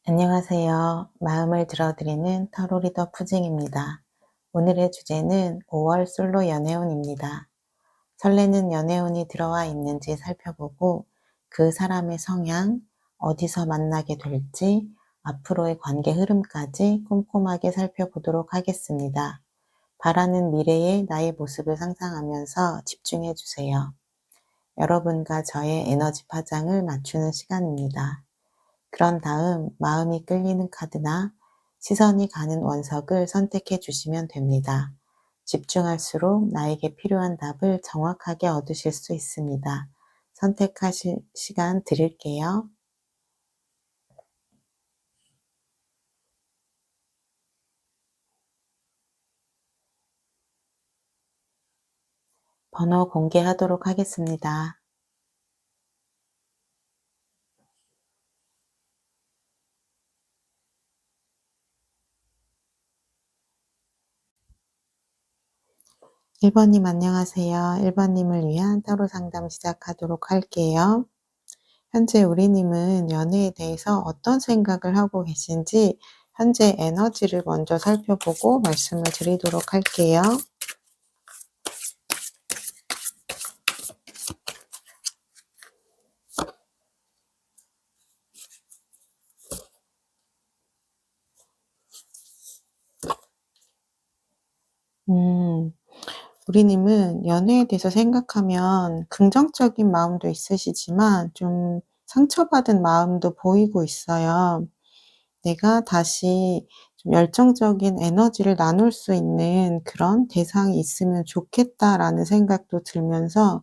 안녕하세요. 마음을 들어드리는 타로 리더 푸징입니다. 오늘의 주제는 5월 솔로 연애운입니다. 설레는 연애운이 들어와 있는지 살펴보고 그 사람의 성향, 어디서 만나게 될지, 앞으로의 관계 흐름까지 꼼꼼하게 살펴보도록 하겠습니다. 바라는 미래의 나의 모습을 상상하면서 집중해 주세요. 여러분과 저의 에너지 파장을 맞추는 시간입니다. 그런 다음 마음이 끌리는 카드나 시선이 가는 원석을 선택해 주시면 됩니다. 집중할수록 나에게 필요한 답을 정확하게 얻으실 수 있습니다. 선택하실 시간 드릴게요. 번호 공개하도록 하겠습니다. 1번님 안녕하세요. 1번님을 위한 타로 상담 시작하도록 할게요. 현재 우리님은 연애에 대해서 어떤 생각을 하고 계신지 현재 에너지를 먼저 살펴보고 말씀을 드리도록 할게요. 우리님은 연애에 대해서 생각하면 긍정적인 마음도 있으시지만 좀 상처받은 마음도 보이고 있어요. 내가 다시 좀 열정적인 에너지를 나눌 수 있는 그런 대상이 있으면 좋겠다라는 생각도 들면서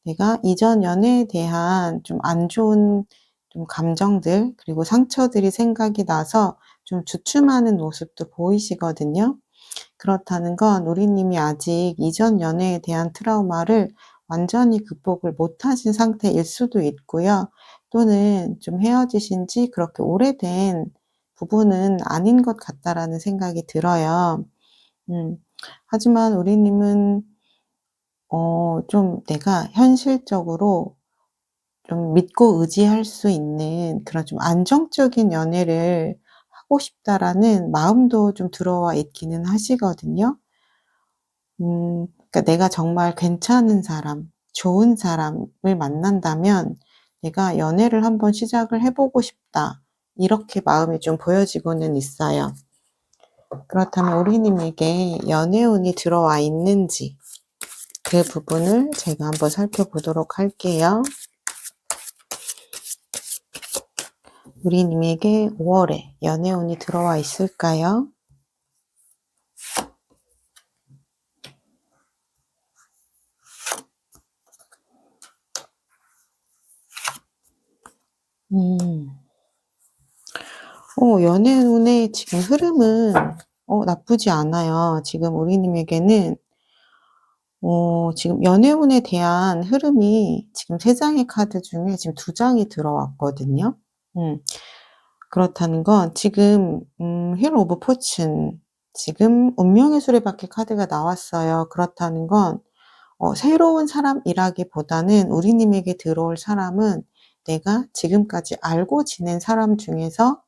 내가 이전 연애에 대한 좀 안 좋은 좀 감정들 그리고 상처들이 생각이 나서 좀 주춤하는 모습도 보이시거든요. 그렇다는 건 우리님이 아직 이전 연애에 대한 트라우마를 완전히 극복을 못하신 상태일 수도 있고요. 또는 좀 헤어지신 지 그렇게 오래된 부분은 아닌 것 같다라는 생각이 들어요. 음. 하지만 우리님은 좀 내가 현실적으로 좀 믿고 의지할 수 있는 그런 좀 안정적인 연애를 하고 싶다라는 마음도 좀 들어와 있기는 하시거든요. 그러니까 내가 정말 괜찮은 사람, 좋은 사람을 만난다면 '내가 연애를 한번 시작을 해 보고 싶다.' 이렇게 마음이 좀 보여지고는 있어요. 그렇다면 우리님에게 연애운이 들어와 있는지 그 부분을 제가 한번 살펴보도록 할게요. 우리님에게 5 월에 연애운이 들어와 있을까요? 음. 연애운의 지금 흐름은 나쁘지 않아요. 지금 우리님에게는 지금 연애운에 대한 흐름이 지금 3 장의 카드 중에 지금 2 장이 들어왔거든요. 음. 그렇다는 건 지금 힐 오브 포춘 지금 운명의 수레바퀴 카드가 나왔어요. 그렇다는 건 새로운 사람이라기보다는 우리님에게 들어올 사람은 내가 지금까지 알고 지낸 사람 중에서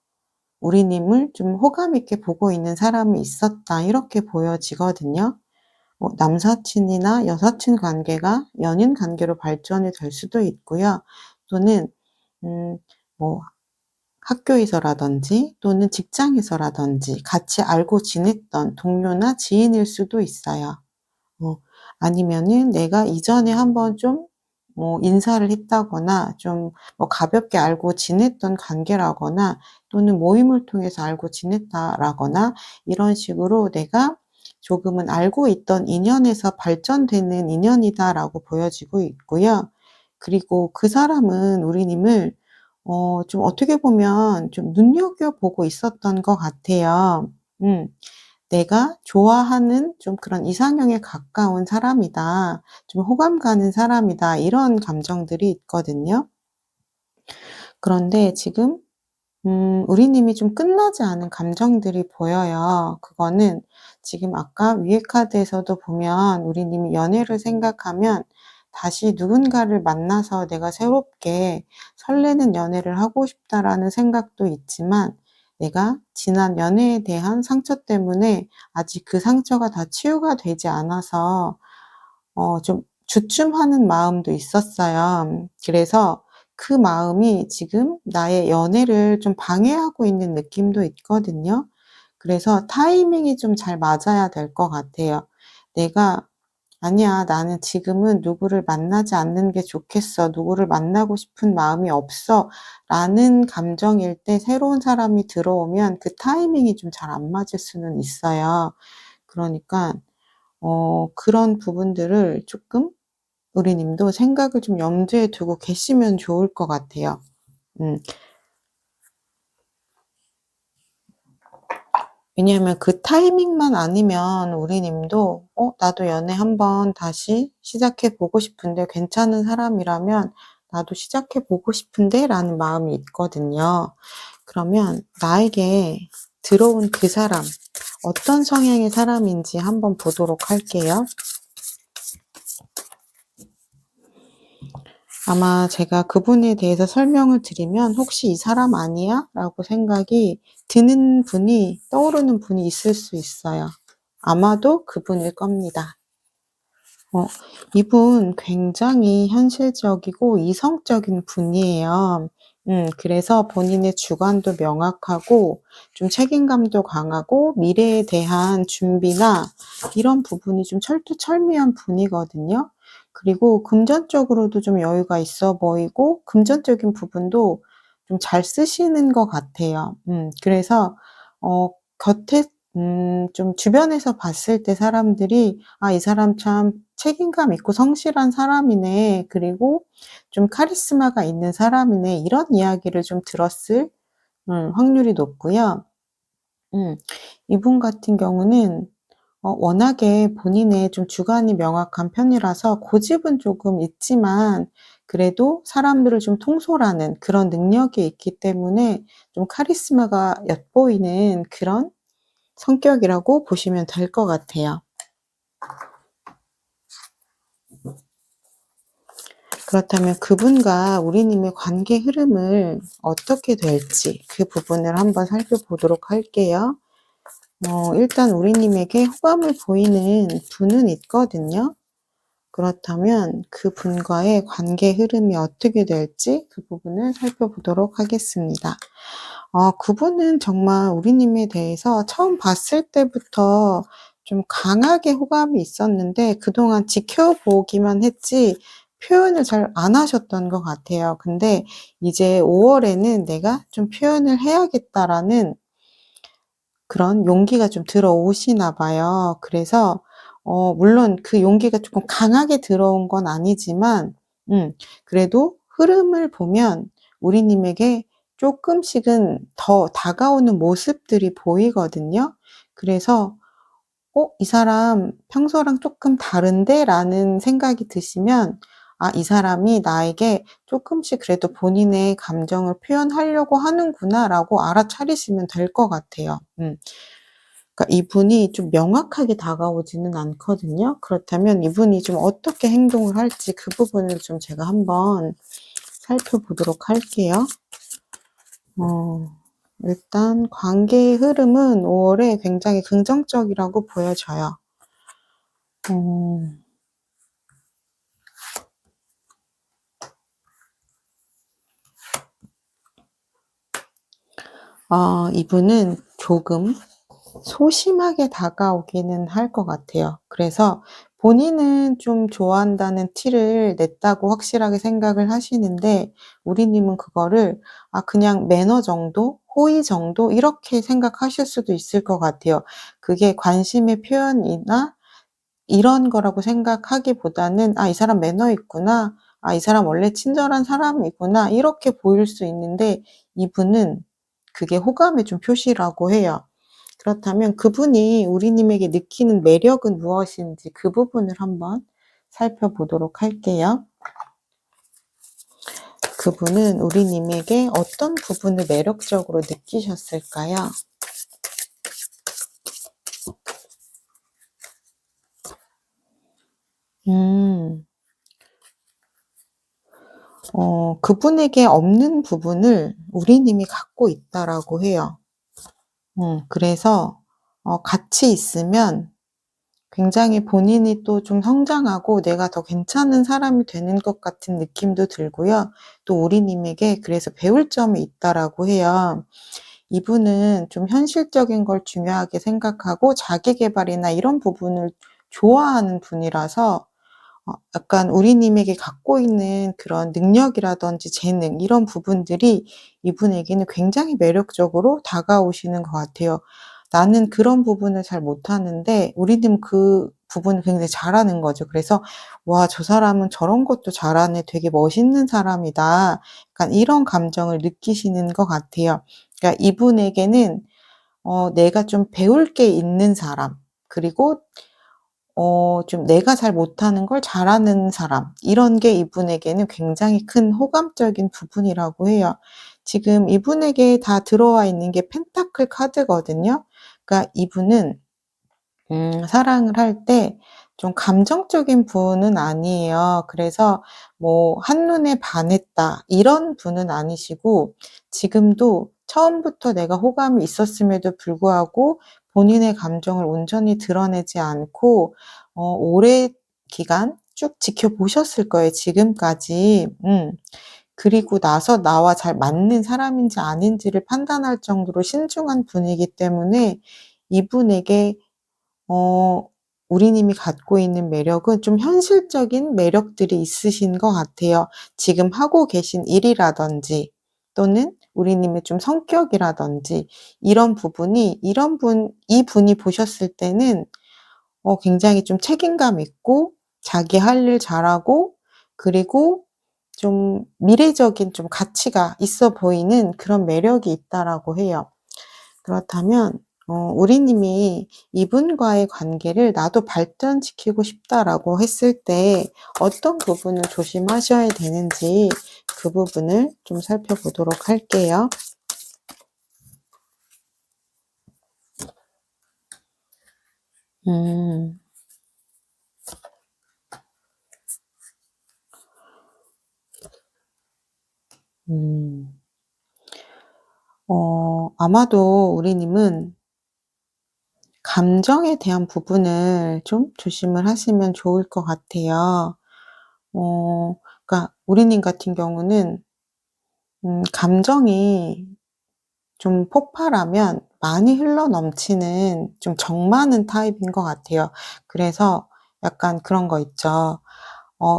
우리님을 좀 호감 있게 보고 있는 사람이 있었다 이렇게 보여지거든요. 남사친이나 여사친 관계가 연인 관계로 발전이 될 수도 있고요. 또는 음 뭐 학교에서라든지 또는 직장에서라든지 같이 알고 지냈던 동료나 지인일 수도 있어요. 뭐 아니면은 내가 이전에 한번 좀 인사를 했다거나 좀 가볍게 알고 지냈던 관계라거나 또는 모임을 통해서 알고 지냈다라거나 이런 식으로 내가 조금은 알고 있던 인연에서 발전되는 인연이다라고 보여지고 있고요. 그리고 그 사람은 우리님을 좀 어떻게 보면 좀 눈여겨보고 있었던 것 같아요. 음. '내가 좋아하는 좀 그런 이상형에 가까운 사람이다. 좀 호감 가는 사람이다.' 이런 감정들이 있거든요. 그런데 지금 우리님이 좀 끝나지 않은 감정들이 보여요. 그거는 지금 아까 위에 카드에서도 보면 우리님이 연애를 생각하면 다시 누군가를 만나서 '내가 새롭게 설레는 연애를 하고 싶다.'라는 생각도 있지만 내가 지난 연애에 대한 상처 때문에 아직 그 상처가 다 치유가 되지 않아서 좀 주춤하는 마음도 있었어요. 그래서 그 마음이 지금 나의 연애를 좀 방해하고 있는 느낌도 있거든요. 그래서 타이밍이 좀 잘 맞아야 될 것 같아요. 내가 '아니야. 나는 지금은 누구를 만나지 않는 게 좋겠어. 누구를 만나고 싶은 마음이 없어.'라는 감정일 때 새로운 사람이 들어오면 그 타이밍이 좀 잘 안 맞을 수는 있어요. 그러니까 그런 부분들을 쪼끔 우리 님도 생각을 좀 염두에 두고 계시면 좋을 것 같아요. 음. 왜냐하면 그 타이밍만 아니면 우리 님도 '나도 연애 한번 다시 시작해 보고 싶은데 괜찮은 사람이라면 나도 시작해 보고 싶은데.'라는 마음이 있거든요. 그러면 나에게 들어온 그 사람 어떤 성향의 사람인지 한번 보도록 할게요. 아마 제가 그분에 대해서 설명을 드리면 '혹시 이 사람 아니야?' 라고 생각이 드는 분이 떠오르는 분이 있을 수 있어요. 아마도 그분일 겁니다. 이분 굉장히 현실적이고 이성적인 분이에요. 그래서 본인의 주관도 명확하고 좀 책임감도 강하고 미래에 대한 준비나 이런 부분이 좀 철두철미한 분이거든요. 그리고 금전적으로도 좀 여유가 있어 보이고 금전적인 부분도 좀 잘 쓰시는 것 같아요. 그래서 곁에 좀 주변에서 봤을 때 사람들이 '아 이 사람 참 책임감 있고 성실한 사람이네. 그리고 좀 카리스마가 있는 사람이네.' 이런 이야기를 좀 들었을 확률이 높고요. 음 이분 같은 경우는 워낙에 본인의 좀 주관이 명확한 편이라서 고집은 조금 있지만 그래도 사람들을 좀 통솔하는 그런 능력이 있기 때문에 좀 카리스마가 엿보이는 그런 성격이라고 보시면 될 것 같아요. 그렇다면 그분과 우리님의 관계 흐름을 어떻게 될지 그 부분을 한번 살펴보도록 할게요. 일단 우리님에게 호감을 보이는 분은 있거든요. 그렇다면 그분과의 관계 흐름이 어떻게 될지 그 부분을 살펴보도록 하겠습니다. 그분은 정말 우리님에 대해서 처음 봤을 때부터 좀 강하게 호감이 있었는데 그동안 지켜보기만 했지 표현을 잘 안 하셨던 것 같아요. 근데 이제 5 월에는 '내가 좀 표현을 해야겠다.'라는 그런 용기가 좀 들어오시나 봐요. 그래서 물론 그 용기가 쪼끔 강하게 들어온 건 아니지만 그래도 흐름을 보면 우리님에게 쪼끔씩은 더 다가오는 모습들이 보이거든요. 그래서 '이 사람 평소랑 쪼끔 다른데?'라는 생각이 드시면 '아 이 사람이 나에게 쪼끔씩 그래도 본인의 감정을 표현하려고 하는구나.'라고 알아차리시면 될 것 같아요. 그러니까 이분이 좀 명확하게 다가오지는 않거든요. 그렇다면 이분이 좀 어떻게 행동을 할지 그 부분을 좀 제가 한번 살펴보도록 할게요. 어 일단 관계의 흐름은 5 월에 굉장히 긍정적이라고 보여져요. 어 이분은 조금 소심하게 다가오기는 할 것 같아요. 그래서 본인은 좀 좋아한다는 티를 냈다고 확실하게 생각을 하시는데 우리님은 그거를 그냥 매너 정도, 호의 정도 이렇게 생각하실 수도 있을 것 같아요. 그게 관심의 표현이나 이런 거라고 생각하기보다는 '아 이 사람 매너 있구나. 아 이 사람 원래 친절한 사람이구나.' 이렇게 보일 수 있는데 이분은 그게 호감의 좀 표시라고 해요. 그렇다면 그분이 우리님에게 느끼는 매력은 무엇인지 그 부분을 한번 살펴보도록 할게요. 그분은 우리님에게 어떤 부분을 매력적으로 느끼셨을까요? 음. 그분에게 없는 부분을 우리님이 갖고 있다라고 해요. 그래서 같이 있으면 굉장히 본인이 또 좀 성장하고 내가 더 괜찮은 사람이 되는 것 같은 느낌도 들고요. 또 우리님에게 그래서 배울 점이 있다라고 해요. 이분은 좀 현실적인 걸 중요하게 생각하고 자기 계발이나 이런 부분을 좋아하는 분이라서 약간 우리님에게 갖고 있는 그런 능력이라든지 재능 이런 부분들이 이분에게는 굉장히 매력적으로 다가오시는 것 같아요. 나는 그런 부분을 잘 못하는데 우리님 그 부분을 굉장히 잘하는 거죠. 그래서 '와 저 사람은 저런 것도 잘하네. 되게 멋있는 사람이다.' 약간 이런 감정을 느끼시는 것 같아요. 그러니까 이분에게는 내가 좀 배울 게 있는 사람, 그리고 좀 내가 잘 못하는 걸 잘하는 사람, 이런 게 이분에게는 굉장히 큰 호감적인 부분이라고 해요. 지금 이분에게 다 들어와 있는 게 펜타클 카드거든요. 그러니까 이분은 사랑을 할 때 좀 감정적인 분은 아니에요. 그래서 뭐 '한눈에 반했다.' 이런 분은 아니시고, 지금도 처음부터 내가 호감이 있었음에도 불구하고 본인의 감정을 온전히 드러내지 않고 오랜 기간 쭉 지켜보셨을 거예요, 지금까지. 그리고 나서 나와 잘 맞는 사람인지 아닌지를 판단할 정도로 신중한 분이기 때문에 이분에게 어 우리님이 갖고 있는 매력은 좀 현실적인 매력들이 있으신 것 같아요. 지금 하고 계신 일이라든지, 또는 우리님의 좀 성격이라든지, 이런 부분이 이분이 보셨을 때는 굉장히 좀 책임감 있고 자기 할 일 잘하고, 그리고 좀 미래적인 좀 가치가 있어 보이는 그런 매력이 있다라고 해요. 그렇다면 우리님이 이분과의 관계를 '나도 발전시키고 싶다.'라고 했을 때 어떤 부분을 조심하셔야 되는지, 그 부분을 좀 살펴보도록 할게요. 음. 음. 아마도 우리님은 감정에 대한 부분을 좀 조심을 하시면 좋을 것 같아요. 그러니까 우리님 같은 경우는 감정이 좀 폭발하면 많이 흘러넘치는 좀 정 많은 타입인 것 같아요. 그래서 약간 그런 거 있죠.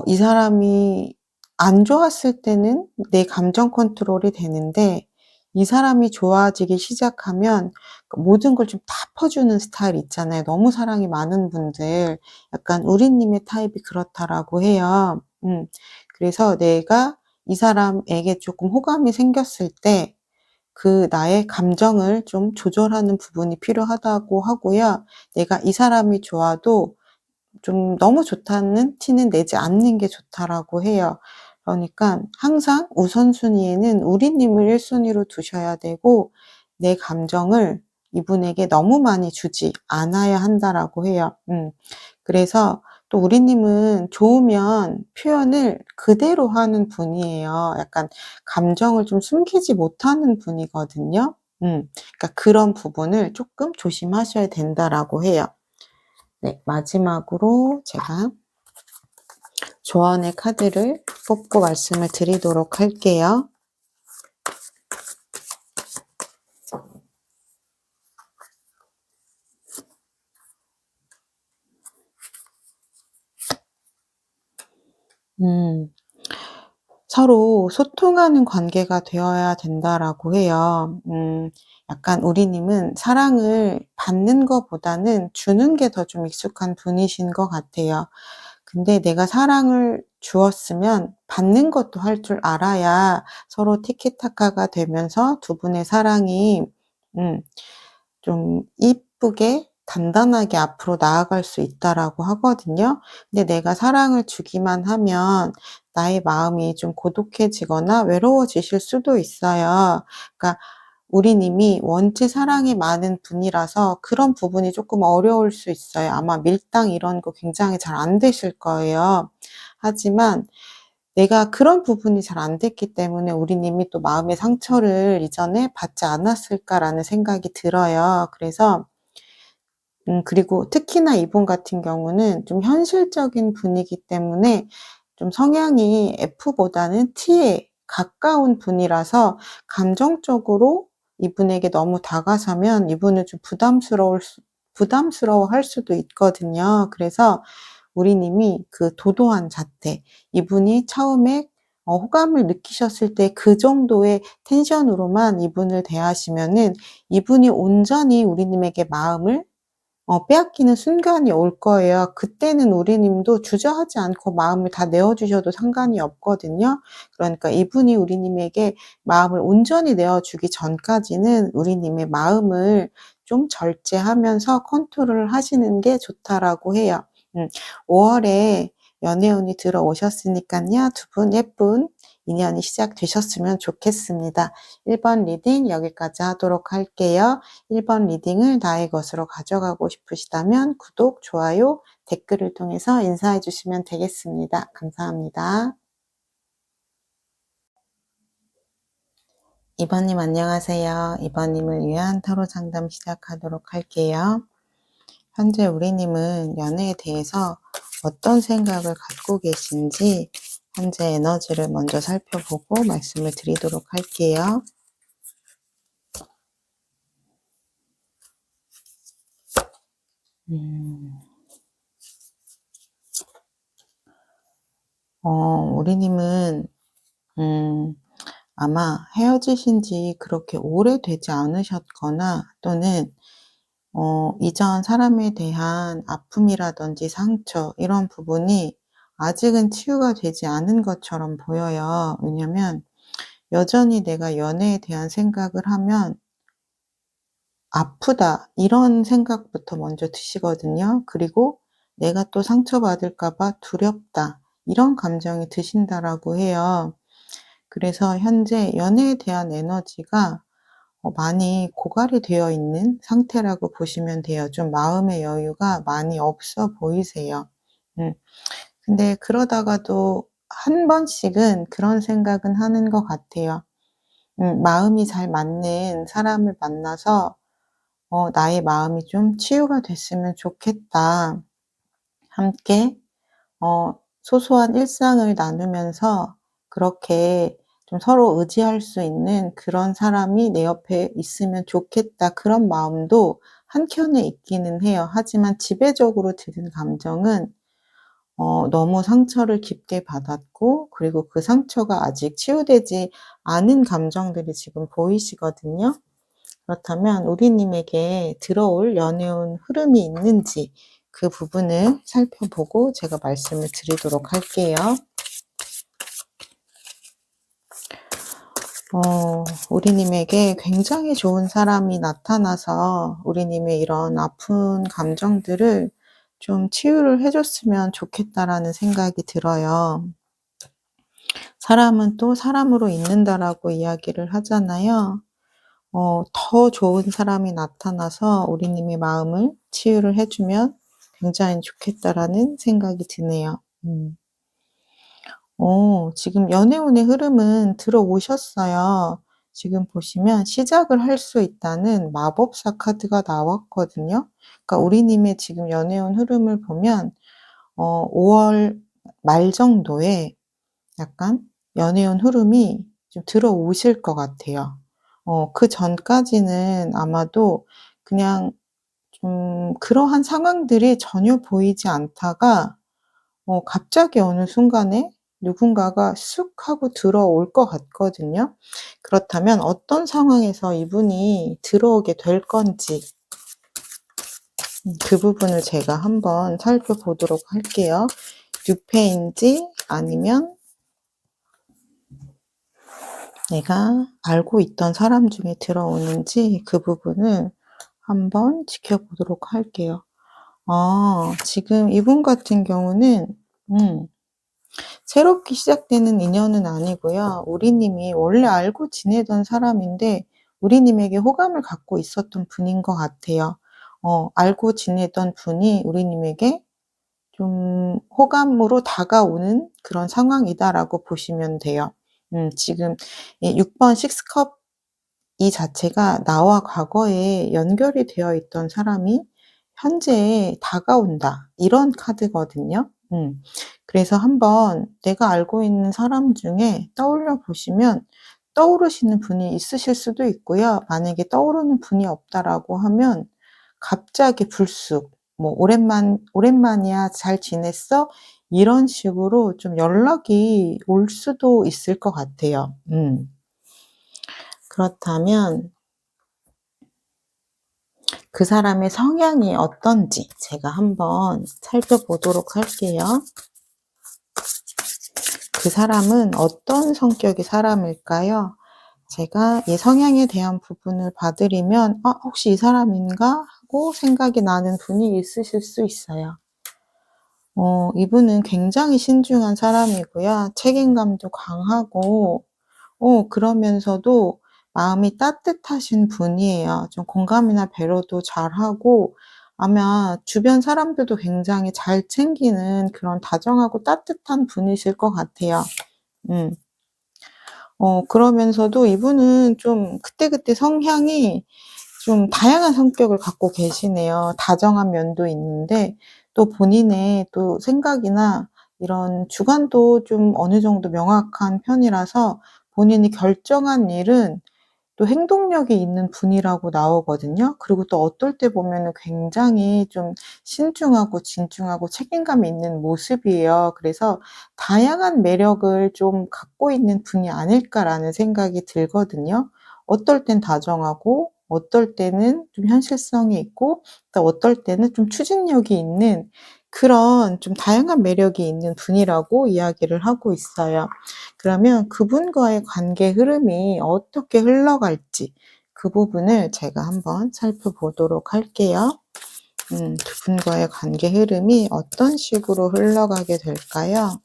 이 사람이 안 좋았을 때는 내 감정 컨트롤이 되는데, 이 사람이 좋아지기 시작하면 그 모든 걸 좀 다 퍼주는 스타일 있잖아요. 너무 사랑이 많은 분들. 약간 우리님의 타입이 그렇다라고 해요. 그래서 내가 이 사람에게 조금 호감이 생겼을 때 그 나의 감정을 좀 조절하는 부분이 필요하다고 하고요. 내가 이 사람이 좋아도 좀 너무 좋다는 티는 내지 않는 게 좋다라고 해요. 그러니까 항상 우선순위에는 우리님을 1 순위로 두셔야 되고, 내 감정을 이분에게 너무 많이 주지 않아야 한다라고 해요. 그래서 또 우리님은 좋으면 표현을 그대로 하는 분이에요. 약간 감정을 좀 숨기지 못하는 분이거든요. 그러니까 그런 부분을 쪼끔 조심하셔야 된다라고 해요. 네, 마지막으로 제가 조언의 카드를 뽑고 말씀을 드리도록 할게요. 음. 서로 소통하는 관계가 되어야 된다라고 해요. 약간 우리님은 사랑을 받는 것보다는 주는 게 더 좀 익숙한 분이신 것 같아요. 근데 내가 사랑을 주었으면 받는 것도 할 줄 알아야 서로 티키타카가 되면서 두 분의 사랑이 음 좀 이쁘게 단단하게 앞으로 나아갈 수 있다라고 하거든요. 근데 내가 사랑을 주기만 하면 나의 마음이 좀 고독해지거나 외로워지실 수도 있어요. 그러니까 우리님이 원체 사랑이 많은 분이라서 그런 부분이 조금 어려울 수 있어요. 아마 밀당 이런 거 굉장히 잘 안 되실 거예요. 하지만 내가 그런 부분이 잘 안 됐기 때문에 우리님이 또 '마음의 상처를 이전에 받지 않았을까.'라는 생각이 들어요. 그래서 그리고 특히나 이분 같은 경우는 좀 현실적인 분이기 때문에 좀 성향이 F보다는 T에 가까운 분이라서 감정적으로 이분에게 너무 다가서면 이분은 좀 부담스러워할 수도 있거든요. 그래서 우리 님이 그 도도한 자태, 이분이 처음에 호감을 느끼셨을 때 그 정도의 텐션으로만 이분을 대하시면은 이분이 온전히 우리 님에게 마음을 빼앗기는 순간이 올 거예요. 그때는 우리 님도 주저하지 않고 마음을 다 내어 주셔도 상관이 없거든요. 그러니까 이분이 우리 님에게 마음을 온전히 내어 주기 전까지는 우리 님의 마음을 좀 절제하면서 컨트롤을 하시는 게 좋다라고 해요. 5 월에 연애운이 들어오셨으니깐요. 두 분 예쁜 인연이 시작되셨으면 좋겠습니다. 1번 리딩 여기까지 하도록 할게요. 1번 리딩을 나의 것으로 가져가고 싶으시다면 구독, 좋아요, 댓글을 통해서 인사해 주시면 되겠습니다. 감사합니다. 2번 님 안녕하세요. 2번 님을 위한 타로 상담 시작하도록 할게요. 현재 우리 님은 연애에 대해서 어떤 생각을 갖고 계신지 현재 에너지를 먼저 살펴보고 말씀을 드리도록 할게요. 우리 님은 아마 헤어지신 지 그렇게 오래되지 않으셨거나 또는 이전 사람에 대한 아픔이라든지 상처 이런 부분이 아직은 치유가 되지 않은 것처럼 보여요. 왜냐면 여전히 내가 연애에 대한 생각을 하면 '아프다.' 이런 생각부터 먼저 드시거든요. 그리고 '내가 또 상처받을까 봐 두렵다.' 이런 감정이 드신다라고 해요. 그래서 현재 연애에 대한 에너지가 많이 고갈이 되어 있는 상태라고 보시면 돼요. 좀 마음의 여유가 많이 없어 보이세요. 음. 근데 그러다가도 한 번씩은 그런 생각은 하는 것 같아요. '마음이 잘 맞는 사람을 만나서 나의 마음이 좀 치유가 됐으면 좋겠다. 함께 소소한 일상을 나누면서 그렇게 좀 서로 의지할 수 있는 그런 사람이 내 옆에 있으면 좋겠다.' 그런 마음도 한켠에 있기는 해요. 하지만 지배적으로 드는 감정은 너무 상처를 깊게 받았고 그리고 그 상처가 아직 치유되지 않은 감정들이 지금 보이시거든요. 그렇다면 우리 님에게 들어올 연애운 흐름이 있는지 그 부분을 살펴보고 제가 말씀을 드리도록 할게요. 우리 님에게 굉장히 좋은 사람이 나타나서 우리 님의 이런 아픈 감정들을 좀 치유를 해 줬으면 좋겠다라는 생각이 들어요. 사람은 또 사람으로 있는다라고 이야기를 하잖아요. 더 좋은 사람이 나타나서 우리 님의 마음을 치유를 해 주면 굉장히 좋겠다라는 생각이 드네요. 지금 연애운의 흐름은 들어오셨어요. 지금 보시면 시작을 할 수 있다는 마법사 카드가 나왔거든요. 그러니까 우리 님의 지금 연애운 흐름을 보면 5월 말 정도에 약간 연애운 흐름이 좀 들어오실 것 같아요. 그전까지는 아마도 그냥 좀 그러한 상황들이 전혀 보이지 않다가 갑자기 어느 순간에 누군가가 쑥 하고 들어올 것 같거든요. 그렇다면 어떤 상황에서 이분이 들어오게 될 건지 그 부분을 제가 한번 살펴보도록 할게요. 뉴페인지 아니면 내가 알고 있던 사람 중에 들어오는지 그 부분을 한번 지켜보도록 할게요. 지금 이분 같은 경우는 새롭게 시작되는 인연은 아니고요. 우리 님이 원래 알고 지내던 사람인데 우리 님에게 호감을 갖고 있었던 분인 것 같아요. 알고 지내던 분이 우리 님에게 좀 호감으로 다가오는 그런 상황이다라고 보시면 돼요. 지금 이 6번 식스컵 이 자체가 나와 과거에 연결이 되어 있던 사람이 현재에 다가온다, 이런 카드거든요. 그래서 한번 내가 알고 있는 사람 중에 떠올려 보시면 떠오르시는 분이 있으실 수도 있고요. 만약에 떠오르는 분이 없다라고 하면 갑자기 불쑥 뭐 "오랜만이야. 잘 지냈어?" 이런 식으로 좀 연락이 올 수도 있을 것 같아요. 그렇다면 그 사람의 성향이 어떤지 제가 한번 살펴보도록 할게요. 그 사람은 어떤 성격의 사람일까요? 제가 이 성향에 대한 부분을 봐 드리면 '아 혹시 이 사람인가?' 하고 생각이 나는 분이 있으실 수 있어요. 이분은 굉장히 신중한 사람이고요. 책임감도 강하고 그러면서도 마음이 따뜻하신 분이에요. 좀 공감이나 배려도 잘하고, 아마 주변 사람들도 굉장히 잘 챙기는 그런 다정하고 따뜻한 분이실 것 같아요. 음. 그러면서도 이분은 좀 그때그때 성향이 좀 다양한 성격을 갖고 계시네요. 다정한 면도 있는데 또 본인의 또 생각이나 이런 주관도 좀 어느 정도 명확한 편이라서 본인이 결정한 일은 또 행동력이 있는 분이라고 나오거든요. 그리고 또 어떨 때 보면은 굉장히 좀 신중하고 진중하고 책임감이 있는 모습이에요. 그래서 '다양한 매력을 좀 갖고 있는 분이 아닐까.'라는 생각이 들거든요. 어떨 땐 다정하고 어떨 때는 좀 현실성이 있고 또 어떨 때는 좀 추진력이 있는 그런 좀 다양한 매력이 있는 분이라고 이야기를 하고 있어요. 그러면 그분과의 관계 흐름이 어떻게 흘러갈지 그 부분을 제가 한번 살펴보도록 할게요. 두 분과의 관계 흐름이 어떤 식으로 흘러가게 될까요?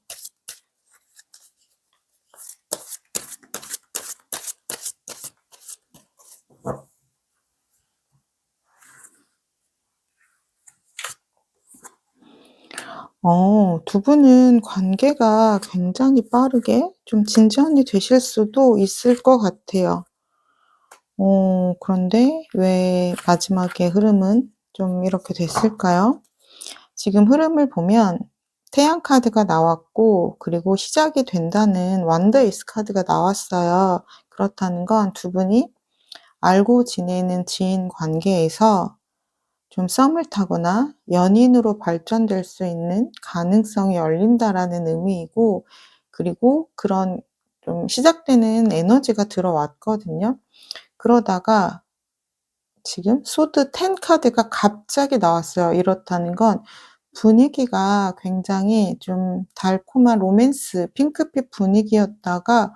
두 분은 관계가 굉장히 빠르게 좀 진전이 되실 수도 있을 것 같아요. 그런데 왜 마지막에 흐름은 좀 이렇게 됐을까요? 지금 흐름을 보면 태양 카드가 나왔고, 그리고 시작이 된다는 완더 에이스 카드가 나왔어요. 그렇다는 건 두 분이 알고 지내는 지인 관계에서 좀 썸을 타거나 연인으로 발전될 수 있는 가능성이 열린다라는 의미이고, 그리고 그런 좀 시작되는 에너지가 들어왔거든요. 그러다가 지금 소드 10 카드가 갑자기 나왔어요. 이렇다는 건 분위기가 굉장히 좀 달콤한 로맨스 핑크빛 분위기였다가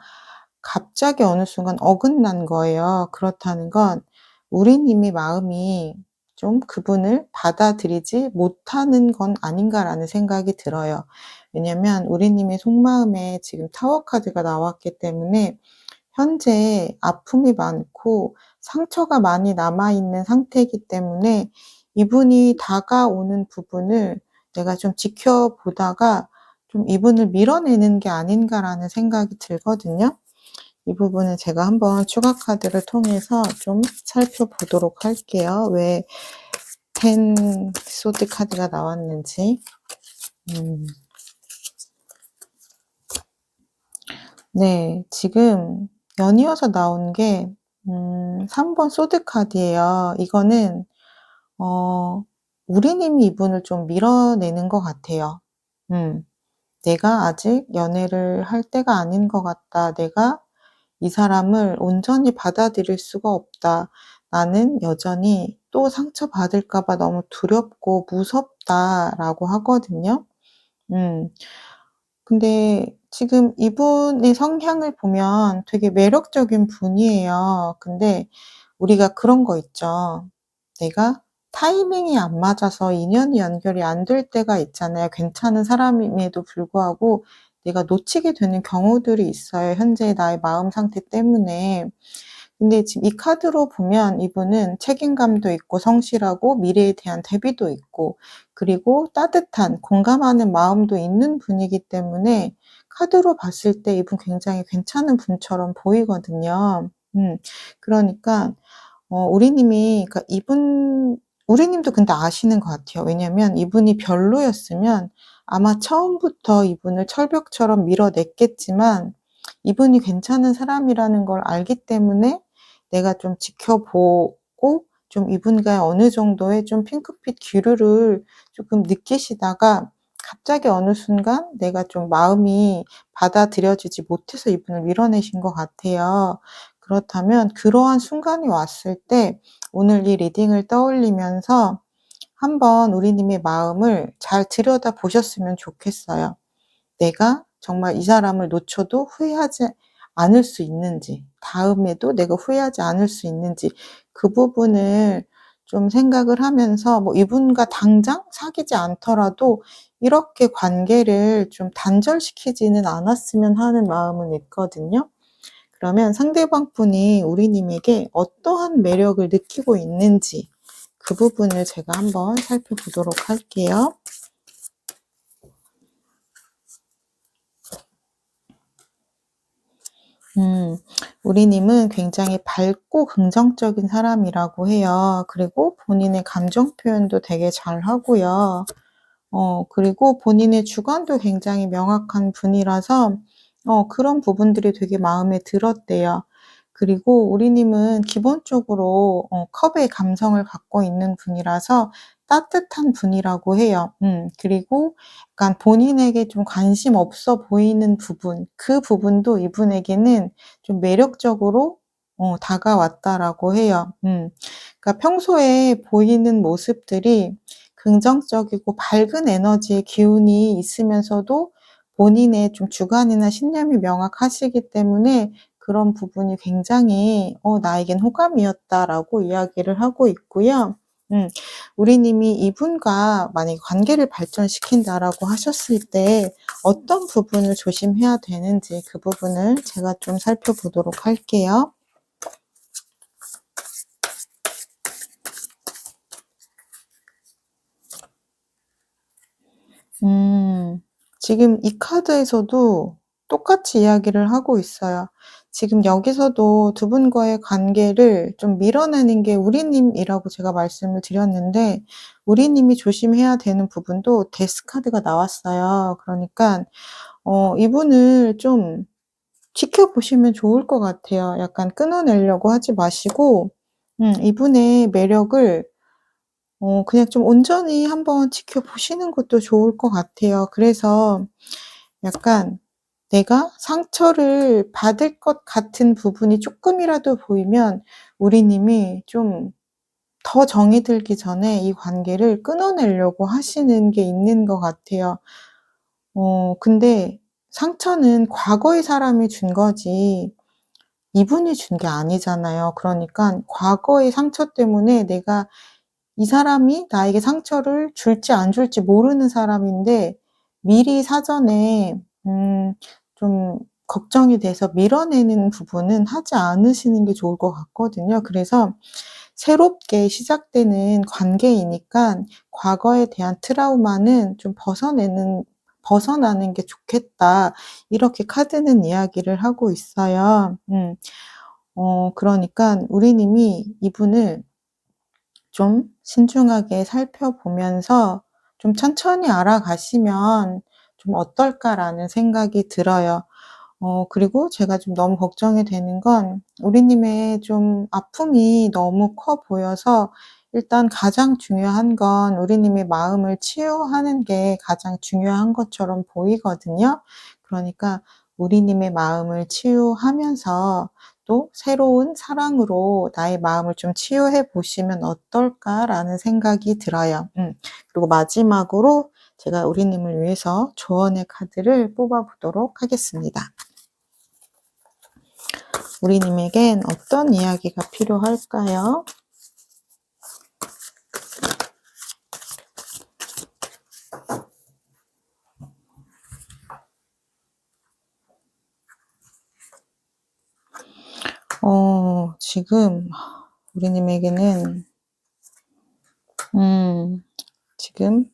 갑자기 어느 순간 어긋난 거예요. 그렇다는 건 우리님의 마음이 좀 그분을 받아들이지 못하는 건 아닌가라는 생각이 들어요. 왜냐면 우리님의 속마음에 지금 타워 카드가 나왔기 때문에 현재 아픔이 많고 상처가 많이 남아 있는 상태이기 때문에 이분이 다가오는 부분을 내가 좀 지켜보다가 좀 '이분을 밀어내는 게 아닌가.'라는 생각이 들거든요. 이 부분은 제가 한번 추가 카드를 통해서 좀 살펴보도록 할게요. 왜 10 소드 카드가 나왔는지. 음. 네. 지금 연이어서 나온 게 3번 소드 카드예요. 이거는 어 우리님이 이분을 좀 밀어내는 것 같아요. 음. '내가 아직 연애를 할 때가 아닌 것 같다. 내가 이 사람을 온전히 받아들일 수가 없다. 나는 여전히 또 상처받을까 봐 너무 두렵고 무섭다.'라고 하거든요. 음. 근데 지금 이분의 성향을 보면 되게 매력적인 분이에요. 근데 우리가 그런 거 있죠. 내가 타이밍이 안 맞아서 인연이 연결이 안 될 때가 있잖아요. 괜찮은 사람임에도 불구하고 내가 놓치게 되는 경우들이 있어요, 현재의 나의 마음 상태 때문에. 근데 지금 이 카드로 보면 이분은 책임감도 있고 성실하고 미래에 대한 대비도 있고 그리고 따뜻한 공감하는 마음도 있는 분이기 때문에 카드로 봤을 때 이분 굉장히 괜찮은 분처럼 보이거든요. 그러니까 우리님이 그러니까 우리님도 근데 아시는 것 같아요. 왜냐면 이분이 별로였으면 아마 처음부터 이분을 철벽처럼 밀어냈겠지만 이분이 괜찮은 사람이라는 걸 알기 때문에 내가 좀 지켜보고 좀 이분과 어느 정도의 좀 핑크빛 기류를 조금 느끼시다가 갑자기 어느 순간 내가 좀 마음이 받아들여지지 못해서 이분을 밀어내신 것 같아요. 그렇다면 그러한 순간이 왔을 때 오늘 이 리딩을 떠올리면서 한번 우리님의 마음을 잘 들여다보셨으면 좋겠어요. 내가 정말 이 사람을 놓쳐도 후회하지 않을 수 있는지, 다음에도 내가 후회하지 않을 수 있는지 그 부분을 좀 생각을 하면서 뭐 이분과 당장 사귀지 않더라도 이렇게 관계를 좀 단절시키지는 않았으면 하는 마음은 있거든요. 그러면 상대방 분이 우리님에게 어떠한 매력을 느끼고 있는지 그 부분을 제가 한번 살펴보도록 할게요. 우리님은 굉장히 밝고 긍정적인 사람이라고 해요. 그리고 본인의 감정 표현도 되게 잘하고요. 그리고 본인의 주관도 굉장히 명확한 분이라서 그런 부분들이 되게 마음에 들었대요. 그리고 우리님은 기본적으로 컵의 감성을 갖고 있는 분이라서 따뜻한 분이라고 해요. 그리고 약간 본인에게 좀 관심 없어 보이는 부분, 그 부분도 이분에게는 좀 매력적으로 다가왔다라고 해요. 그러니까 평소에 보이는 모습들이 긍정적이고 밝은 에너지의 기운이 있으면서도 본인의 좀 주관이나 신념이 명확하시기 때문에 그런 부분이 굉장히 나에겐 호감이었다라고 이야기를 하고 있고요. 우리님이 이분과 만약에 관계를 발전시킨다라고 하셨을 때 어떤 부분을 조심해야 되는지 그 부분을 제가 좀 살펴보도록 할게요. 지금 이 카드에서도 똑같이 이야기를 하고 있어요. 지금 여기서도 두 분과의 관계를 좀 밀어내는 게 우리님이라고 제가 말씀을 드렸는데 우리님이 조심해야 되는 부분도 데스 카드가 나왔어요. 그러니까 이분을 좀 지켜보시면 좋을 것 같아요. 약간 끊어내려고 하지 마시고 이분의 매력을 그냥 좀 온전히 한번 지켜보시는 것도 좋을 것 같아요. 그래서 약간 내가 상처를 받을 것 같은 부분이 쪼끔이라도 보이면 우리님이 좀 더 정이 들기 전에 이 관계를 끊어내려고 하시는 게 있는 것 같아요. 근데 상처는 과거의 사람이 준 거지 이분이 준 게 아니잖아요. 그러니깐 과거의 상처 때문에 내가 이 사람이 나에게 상처를 줄지 안 줄지 모르는 사람인데 미리 사전에 좀 걱정이 돼서 밀어내는 부분은 하지 않으시는 게 좋을 것 같거든요. 그래서 새롭게 시작되는 관계이니까 과거에 대한 트라우마는 좀 벗어나는 게 좋겠다. 이렇게 카드는 이야기를 하고 있어요. 그러니깐 우리님이 이분을 좀 신중하게 살펴보면서 좀 천천히 알아가시면 좀 어떨까라는 생각이 들어요. 그리고 제가 좀 너무 걱정이 되는 건 우리님의 좀 아픔이 너무 커 보여서 일단 가장 중요한 건 우리님의 마음을 치유하는 게 가장 중요한 것처럼 보이거든요. 그러니까 우리님의 마음을 치유하면서 또 새로운 사랑으로 나의 마음을 좀 치유해 보시면 어떨까라는 생각이 들어요. 그리고 마지막으로 제가 우리님을 위해서 조언의 카드를 뽑아 보도록 하겠습니다. 우리님에겐 어떤 이야기가 필요할까요? 지금 우리님에게는 지금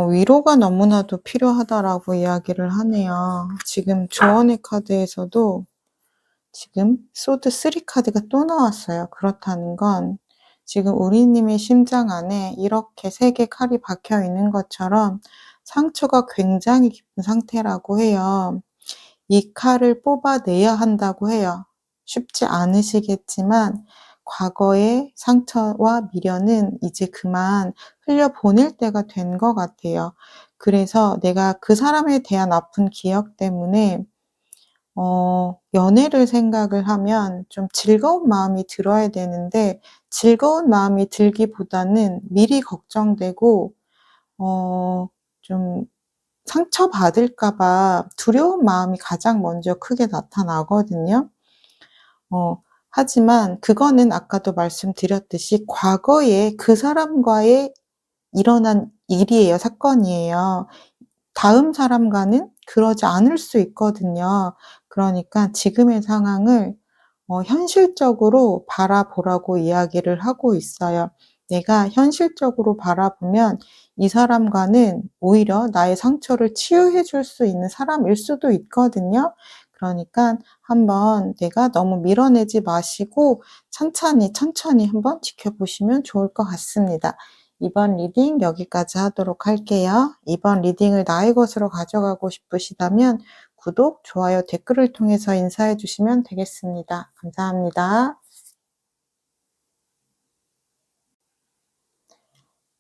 위로가 너무나도 필요하다라고 이야기를 하네요. 지금 조언의 카드에서도 지금 소드 3 카드가 또 나왔어요. 그렇다는 건 지금 우리님의 심장 안에 이렇게 3개 칼이 박혀 있는 것처럼 상처가 굉장히 깊은 상태라고 해요. 이 칼을 뽑아내야 한다고 해요. 쉽지 않으시겠지만 과거의 상처와 미련은 이제 그만 흘려보낼 때가 된 것 같아요. 그래서 내가 그 사람에 대한 아픈 기억 때문에 연애를 생각을 하면 좀 즐거운 마음이 들어야 되는데 즐거운 마음이 들기보다는 미리 걱정되고 좀 상처받을까 봐 두려운 마음이 가장 먼저 크게 나타나거든요. 하지만 그거는 아까도 말씀드렸듯이 과거에 그 사람과의 일어난 일이에요. 사건이에요. 다음 사람과는 그러지 않을 수 있거든요. 그러니까 지금의 상황을 현실적으로 바라보라고 이야기를 하고 있어요. 내가 현실적으로 바라보면 이 사람과는 오히려 나의 상처를 치유해 줄 수 있는 사람일 수도 있거든요. 그러니까 한번 내가 너무 밀어내지 마시고 천천히, 천천히 한번 지켜보시면 좋을 것 같습니다. 이번 리딩 여기까지 하도록 할게요. 이번 리딩을 나의 것으로 가져가고 싶으시다면 구독, 좋아요, 댓글을 통해서 인사해 주시면 되겠습니다. 감사합니다.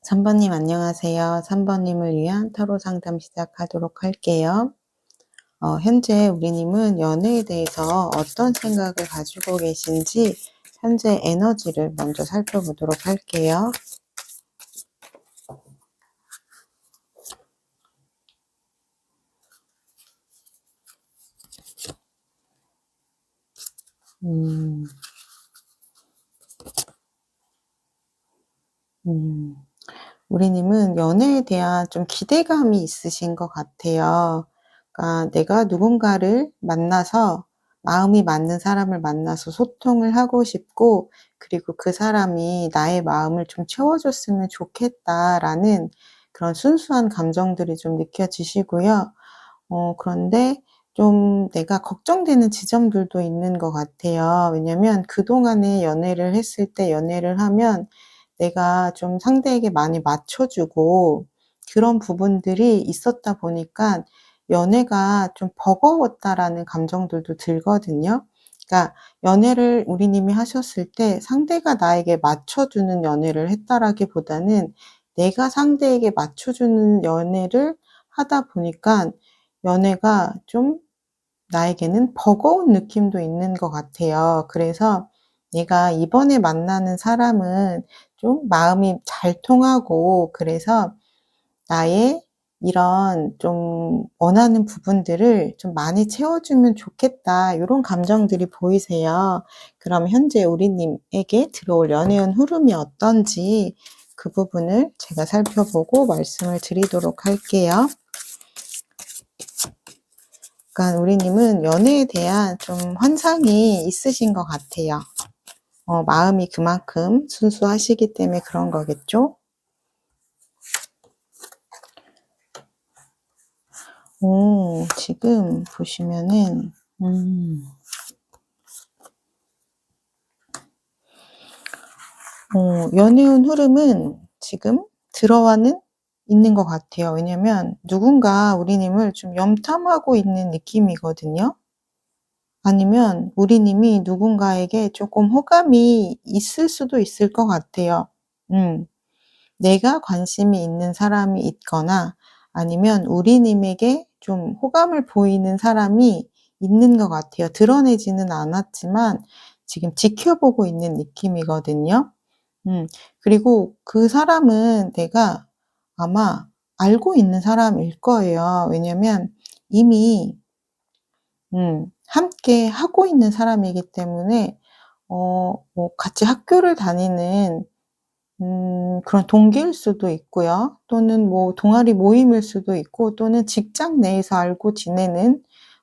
3번님 안녕하세요. 3번님을 위한 타로 상담 시작하도록 할게요. 현재 우리님은 연애에 대해서 어떤 생각을 가지고 계신지 현재 에너지를 먼저 살펴보도록 할게요. 우리님은 연애에 대한 좀 기대감이 있으신 것 같아요. 그러니까 내가 누군가를 만나서 마음이 맞는 사람을 만나서 소통을 하고 싶고 그리고 그 사람이 나의 마음을 좀 채워줬으면 좋겠다라는 그런 순수한 감정들이 좀 느껴지시고요. 그런데 좀 내가 걱정되는 지점들도 있는 것 같아요. 왜냐면 그동안에 연애를 했을 때 연애를 하면 내가 좀 상대에게 많이 맞춰주고 그런 부분들이 있었다 보니까 연애가 좀 버거웠다라는 감정들도 들거든요. 그러니까 연애를 우리님이 하셨을 때 상대가 나에게 맞춰주는 연애를 했다라기보다는 내가 상대에게 맞춰주는 연애를 하다 보니까 연애가 좀 나에게는 버거운 느낌도 있는 것 같아요. 그래서 내가 이번에 만나는 사람은 좀 마음이 잘 통하고 그래서 나의 이런 좀 원하는 부분들을 좀 많이 채워주면 좋겠다. 요런 감정들이 보이세요. 그럼 현재 우리님에게 들어올 연애운 흐름이 어떤지 그 부분을 제가 살펴보고 말씀을 드리도록 할게요. 그러니까 우리님은 연애에 대한 좀 환상이 있으신 것 같아요. 마음이 그만큼 순수하시기 때문에 그런 거겠죠? 지금 보시면은 연애운 흐름은 지금 들어와는 있는 것 같아요. 왜냐면 누군가 우리님을 좀 염탐하고 있는 느낌이거든요. 아니면 우리님이 누군가에게 조금 호감이 있을 수도 있을 것 같아요. 내가 관심이 있는 사람이 있거나 아니면 우리님에게 좀 호감을 보이는 사람이 있는 것 같아요. 드러내지는 않았지만 지금 지켜보고 있는 느낌이거든요. 그리고 그 사람은 내가 아마 알고 있는 사람일 거예요. 왜냐면 이미 함께 하고 있는 사람이기 때문에 뭐 같이 학교를 다니는 그런 동기일 수도 있고요. 또는 뭐 동아리 모임일 수도 있고 또는 직장 내에서 알고 지내는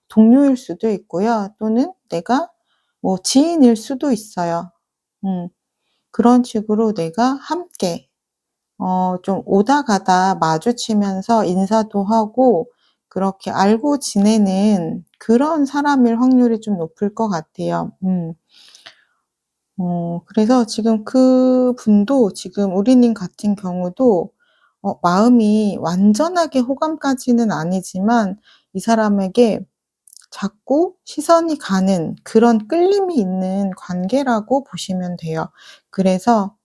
동료일 수도 있고요. 또는 내가 뭐 지인일 수도 있어요. 음. 그런 식으로 내가 함께 좀 오다 가다 마주치면서 인사도 하고 그렇게 알고 지내는 그런 사람일 확률이 좀 높을 것 같아요. 그래서 지금 그분도 지금 우리님 같은 경우도 마음이 완전하게 호감까지는 아니지만 이 사람에게 자꾸 시선이 가는 그런 끌림이 있는 관계라고 보시면 돼요. 그래서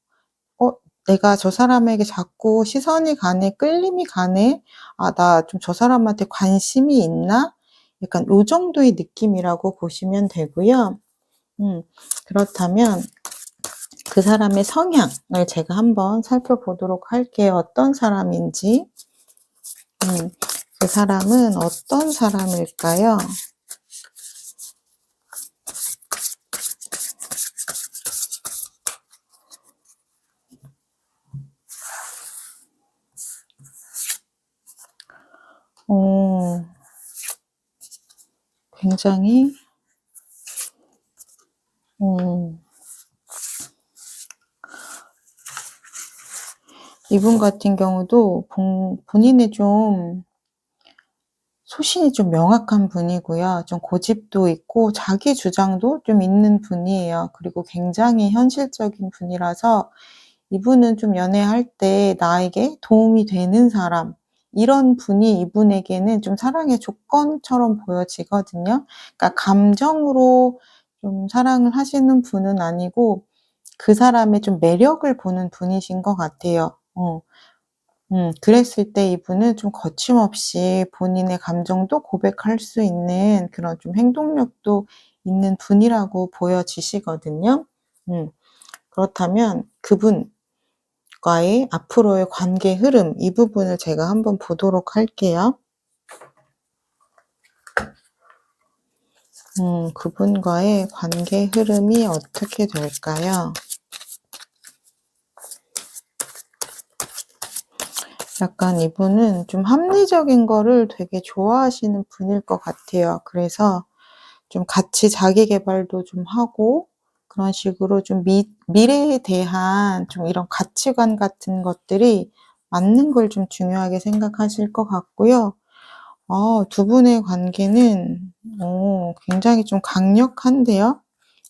'어 내가 저 사람에게 자꾸 시선이 가네. 끌림이 가네. 아 나 좀 저 사람한테 관심이 있나?' 약간 요 정도의 느낌이라고 보시면 되고요. 음 그렇다면 그 사람의 성향을 제가 한번 살펴보도록 할게요. 어떤 사람인지. 음 그 사람은 어떤 사람일까요? 어 굉장히 음 이분 같은 경우도 본인의 좀 소신이 좀 명확한 분이고요. 좀 고집도 있고 자기 주장도 좀 있는 분이에요. 그리고 굉장히 현실적인 분이라서 이분은 좀 연애할 때 나에게 도움이 되는 사람, 이런 분이 이분에게는 좀 사랑의 조건처럼 보여지거든요. 그러니까 감정으로 좀 사랑을 하시는 분은 아니고 그 사람의 좀 매력을 보는 분이신 것 같아요. 그랬을 때 이분은 좀 거침없이 본인의 감정도 고백할 수 있는 그런 좀 행동력도 있는 분이라고 보여지시거든요. 음 그렇다면 그분과의 앞으로의 관계 흐름, 이 부분을 제가 한번 보도록 할게요. 그분과의 관계 흐름이 어떻게 될까요? 약간 이분은 좀 합리적인 거를 되게 좋아하시는 분일 것 같아요. 그래서 좀 같이 자기 계발도 좀 하고 그런 식으로 좀 미래에 대한 좀 이런 가치관 같은 것들이 맞는 걸 좀 중요하게 생각하실 것 같고요. 두 분의 관계는 굉장히 좀 강력한데요.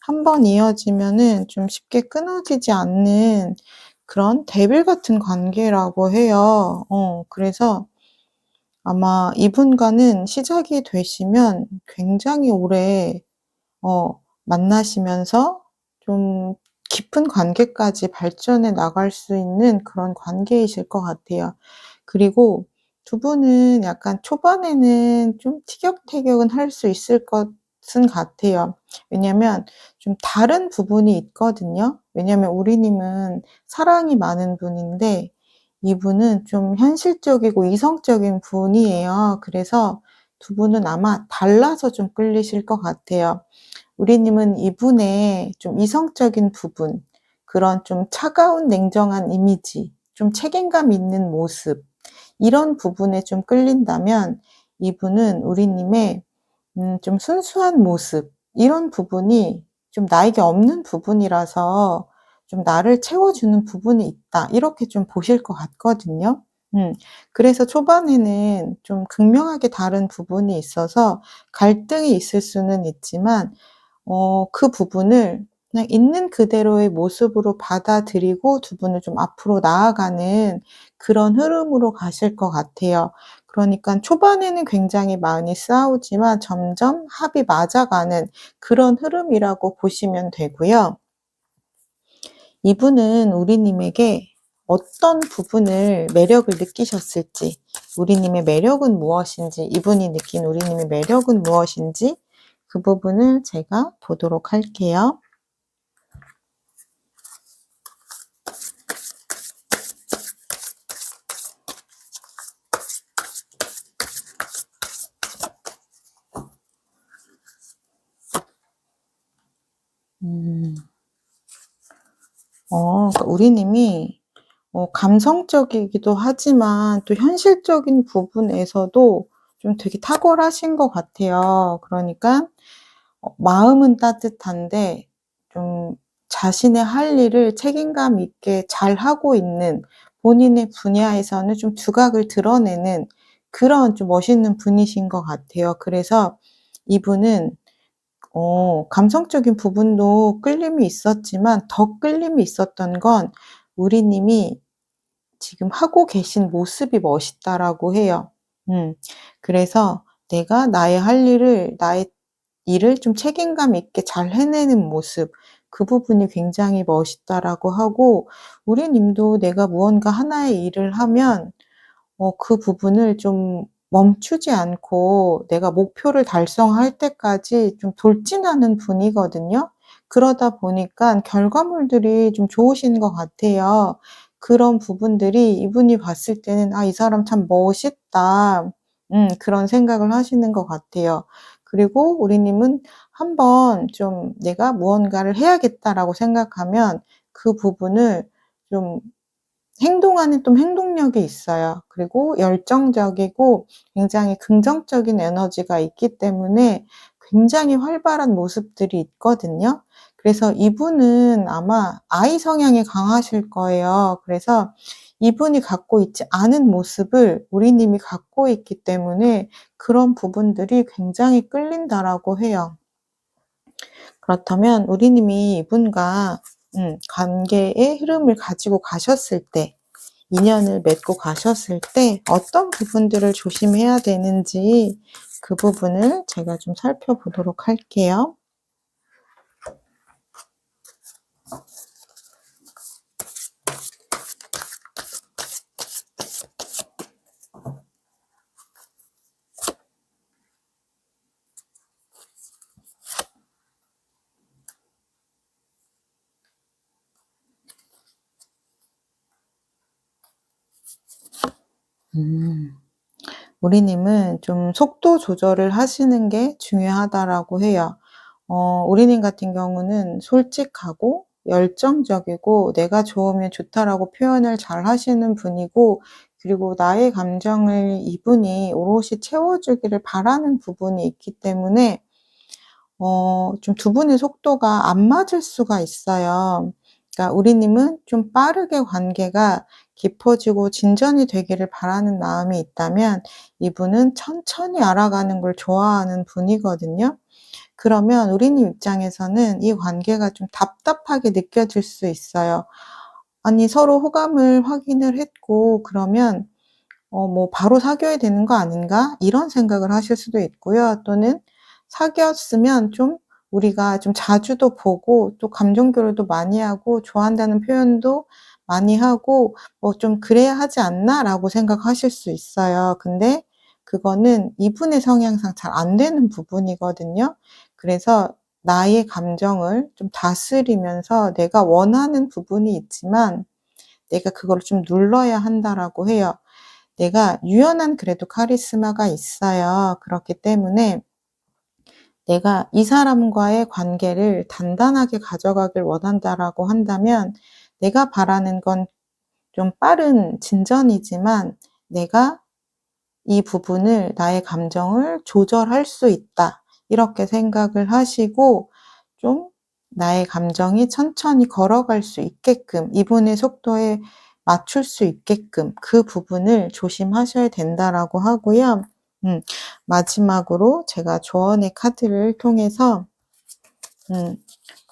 한 번 이어지면은 좀 쉽게 끊어지지 않는 그런 대빌 같은 관계라고 해요. 그래서 아마 이분과는 시작이 되시면 굉장히 오래 만나시면서 좀 깊은 관계까지 발전해 나갈 수 있는 그런 관계이실 것 같아요. 그리고 두 분은 약간 초반에는 좀 티격태격은 할 수 있을 것은 같아요. 왜냐면 좀 다른 부분이 있거든요. 왜냐면 우리님은 사랑이 많은 분인데 이분은 좀 현실적이고 이성적인 분이에요. 그래서 두 분은 아마 달라서 좀 끌리실 것 같아요. 우리님은 이분의 좀 이성적인 부분, 그런 좀 차가운 냉정한 이미지, 좀 책임감 있는 모습, 이런 부분에 좀 끌린다면 이분은 우리님의 좀 순수한 모습, 이런 부분이 좀 나에게 없는 부분이라서 좀 '나를 채워주는 부분이 있다.' 이렇게 좀 보실 것 같거든요. 음. 그래서 초반에는 좀 극명하게 다른 부분이 있어서 갈등이 있을 수는 있지만 그 부분을 그냥 있는 그대로의 모습으로 받아들이고 두 분을 좀 앞으로 나아가는 그런 흐름으로 가실 것 같아요. 그러니깐 초반에는 굉장히 많이 싸우지만 점점 합이 맞아가는 그런 흐름이라고 보시면 되고요. 이분은 우리님에게 어떤 부분을 매력을 느끼셨을지, 우리님의 매력은 무엇인지, 이분이 느낀 우리님의 매력은 무엇인지 그 부분을 제가 보도록 할게요. 음. 그러니까 우리님이 감성적이기도 하지만 또 현실적인 부분에서도 좀 되게 탁월하신 것 같아요. 그러니까 마음은 따뜻한데 좀 자신의 할 일을 책임감 있게 잘하고 있는, 본인의 분야에서는 좀 두각을 드러내는 그런 좀 멋있는 분이신 것 같아요. 그래서 이분은 감성적인 부분도 끌림이 있었지만 더 끌림이 있었던 건 우리 님이 지금 하고 계신 모습이 멋있다라고 해요. 음. 그래서 내가 나의 일을 좀 책임감 있게 잘 해내는 모습, 그 부분이 굉장히 멋있다라고 하고, 우리 님도 내가 무언가 하나의 일을 하면 그 부분을 좀 멈추지 않고 내가 목표를 달성할 때까지 좀 돌진하는 분이거든요. 그러다 보니깐 결과물들이 좀 좋으신 것 같아요. 그런 부분들이 이분이 봤을 때는 '아 이 사람 참 멋있다.' 그런 생각을 하시는 것 같아요. 그리고 우리 님은 한번 좀 '내가 무언가를 해야겠다.'라고 생각하면 그 부분을 좀 행동하는 좀 행동력이 있어요. 그리고 열정적이고 굉장히 긍정적인 에너지가 있기 때문에 굉장히 활발한 모습들이 있거든요. 그래서 이분은 아마 I 성향이 강하실 거예요. 그래서 이분이 갖고 있지 않은 모습을 우리 님이 갖고 있기 때문에 그런 부분들이 굉장히 끌린다라고 해요. 그렇다면 우리 님이 이분과 관계의 흐름을 가지고 가셨을 때, 인연을 맺고 가셨을 때 어떤 부분들을 조심해야 되는지, 그 부분을 제가 좀 살펴보도록 할게요. 음. 우리 님은 좀 속도 조절을 하시는 게 중요하다라고 해요. 우리 님 같은 경우는 솔직하고 열정적이고 '내가 좋으면 좋다.'라고 표현을 잘 하시는 분이고, 그리고 나의 감정을 이분이 오롯이 채워 주기를 바라는 부분이 있기 때문에 좀 두 분의 속도가 안 맞을 수가 있어요. 그러니까 우리 님은 좀 빠르게 관계가 깊어지고 진전이 되기를 바라는 마음이 있다면, 이분은 천천히 알아가는 걸 좋아하는 분이거든요. 그러면 우리 님 입장에서는 이 관계가 좀 답답하게 느껴질 수 있어요. 아니 서로 호감을 확인을 했고 그러면 뭐 '바로 사귀어야 되는 거 아닌가?' 이런 생각을 하실 수도 있고요. 또는 사귀었으면 좀 우리가 좀 자주도 보고 또 감정 교류도 많이 하고 좋아한다는 표현도 많이 하고 뭐 '좀 그래야 하지 않나?'라고 생각하실 수 있어요. 근데 그거는 이분의 성향상 잘 안 되는 부분이거든요. 그래서 나의 감정을 좀 다스리면서 내가 원하는 부분이 있지만 내가 그거를 좀 눌러야 한다라고 해요. 내가 유연한 그래도 카리스마가 있어요. 그렇기 때문에 내가 이 사람과의 관계를 단단하게 가져가길 원한다라고 한다면, 내가 바라는 건 좀 빠른 진전이지만 내가 이 부분을, 나의 감정을 조절할 수 있다, 이렇게 생각을 하시고 좀 나의 감정이 천천히 걸어갈 수 있게끔, 이분의 속도에 맞출 수 있게끔 그 부분을 조심하셔야 된다라고 하고요. 음 마지막으로 제가 조언의 카드를 통해서 음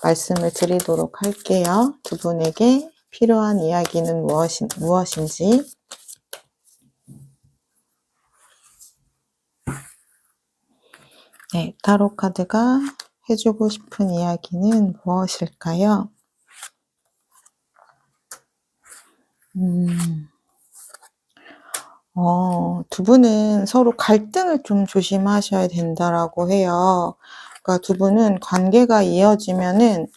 말씀을 드리도록 할게요. 두 분에게 필요한 이야기는 무엇인지. 네, 타로 카드가 해 주고 싶은 이야기는 무엇일까요? 음. 두 분은 서로 갈등을 좀 조심하셔야 된다라고 해요. 그러니까 두 분은 관계가 이어지면은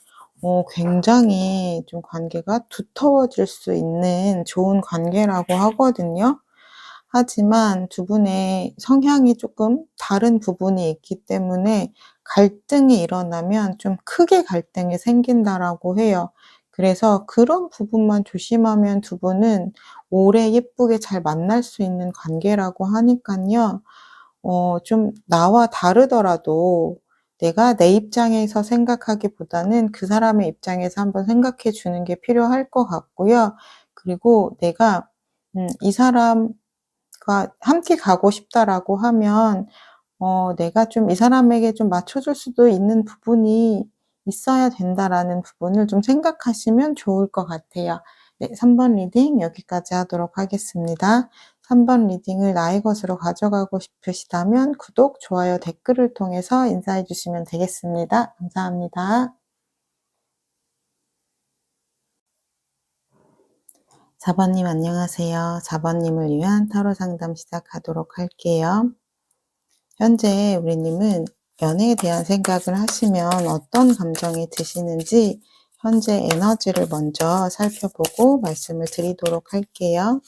굉장히 좀 관계가 두터워질 수 있는 좋은 관계라고 하거든요. 하지만 두 분의 성향이 조금 다른 부분이 있기 때문에 갈등이 일어나면 좀 크게 갈등이 생긴다라고 해요. 그래서 그런 부분만 조심하면 두 분은 오래 예쁘게 잘 만날 수 있는 관계라고 하니깐요. 좀 나와 다르더라도 내가 내 입장에서 생각하기보다는 그 사람의 입장에서 한번 생각해 주는 게 필요할 것 같고요. 그리고 내가 이 사람과 함께 가고 싶다라고 하면 내가 좀 이 사람에게 좀 맞춰줄 수도 있는 부분이 있어야 된다라는 부분을 좀 생각하시면 좋을 것 같아요. 네, 3번 리딩 여기까지 하도록 하겠습니다. 3번 리딩을 나의 것으로 가져가고 싶으시다면 구독, 좋아요, 댓글을 통해서 인사해 주시면 되겠습니다. 감사합니다. 4번님 안녕하세요. 4번님을 위한 타로 상담 시작하도록 할게요. 현재 우리님은 연애에 대한 생각을 하시면 어떤 감정이 드시는지 현재 에너지를 먼저 살펴보고 말씀을 드리도록 할게요.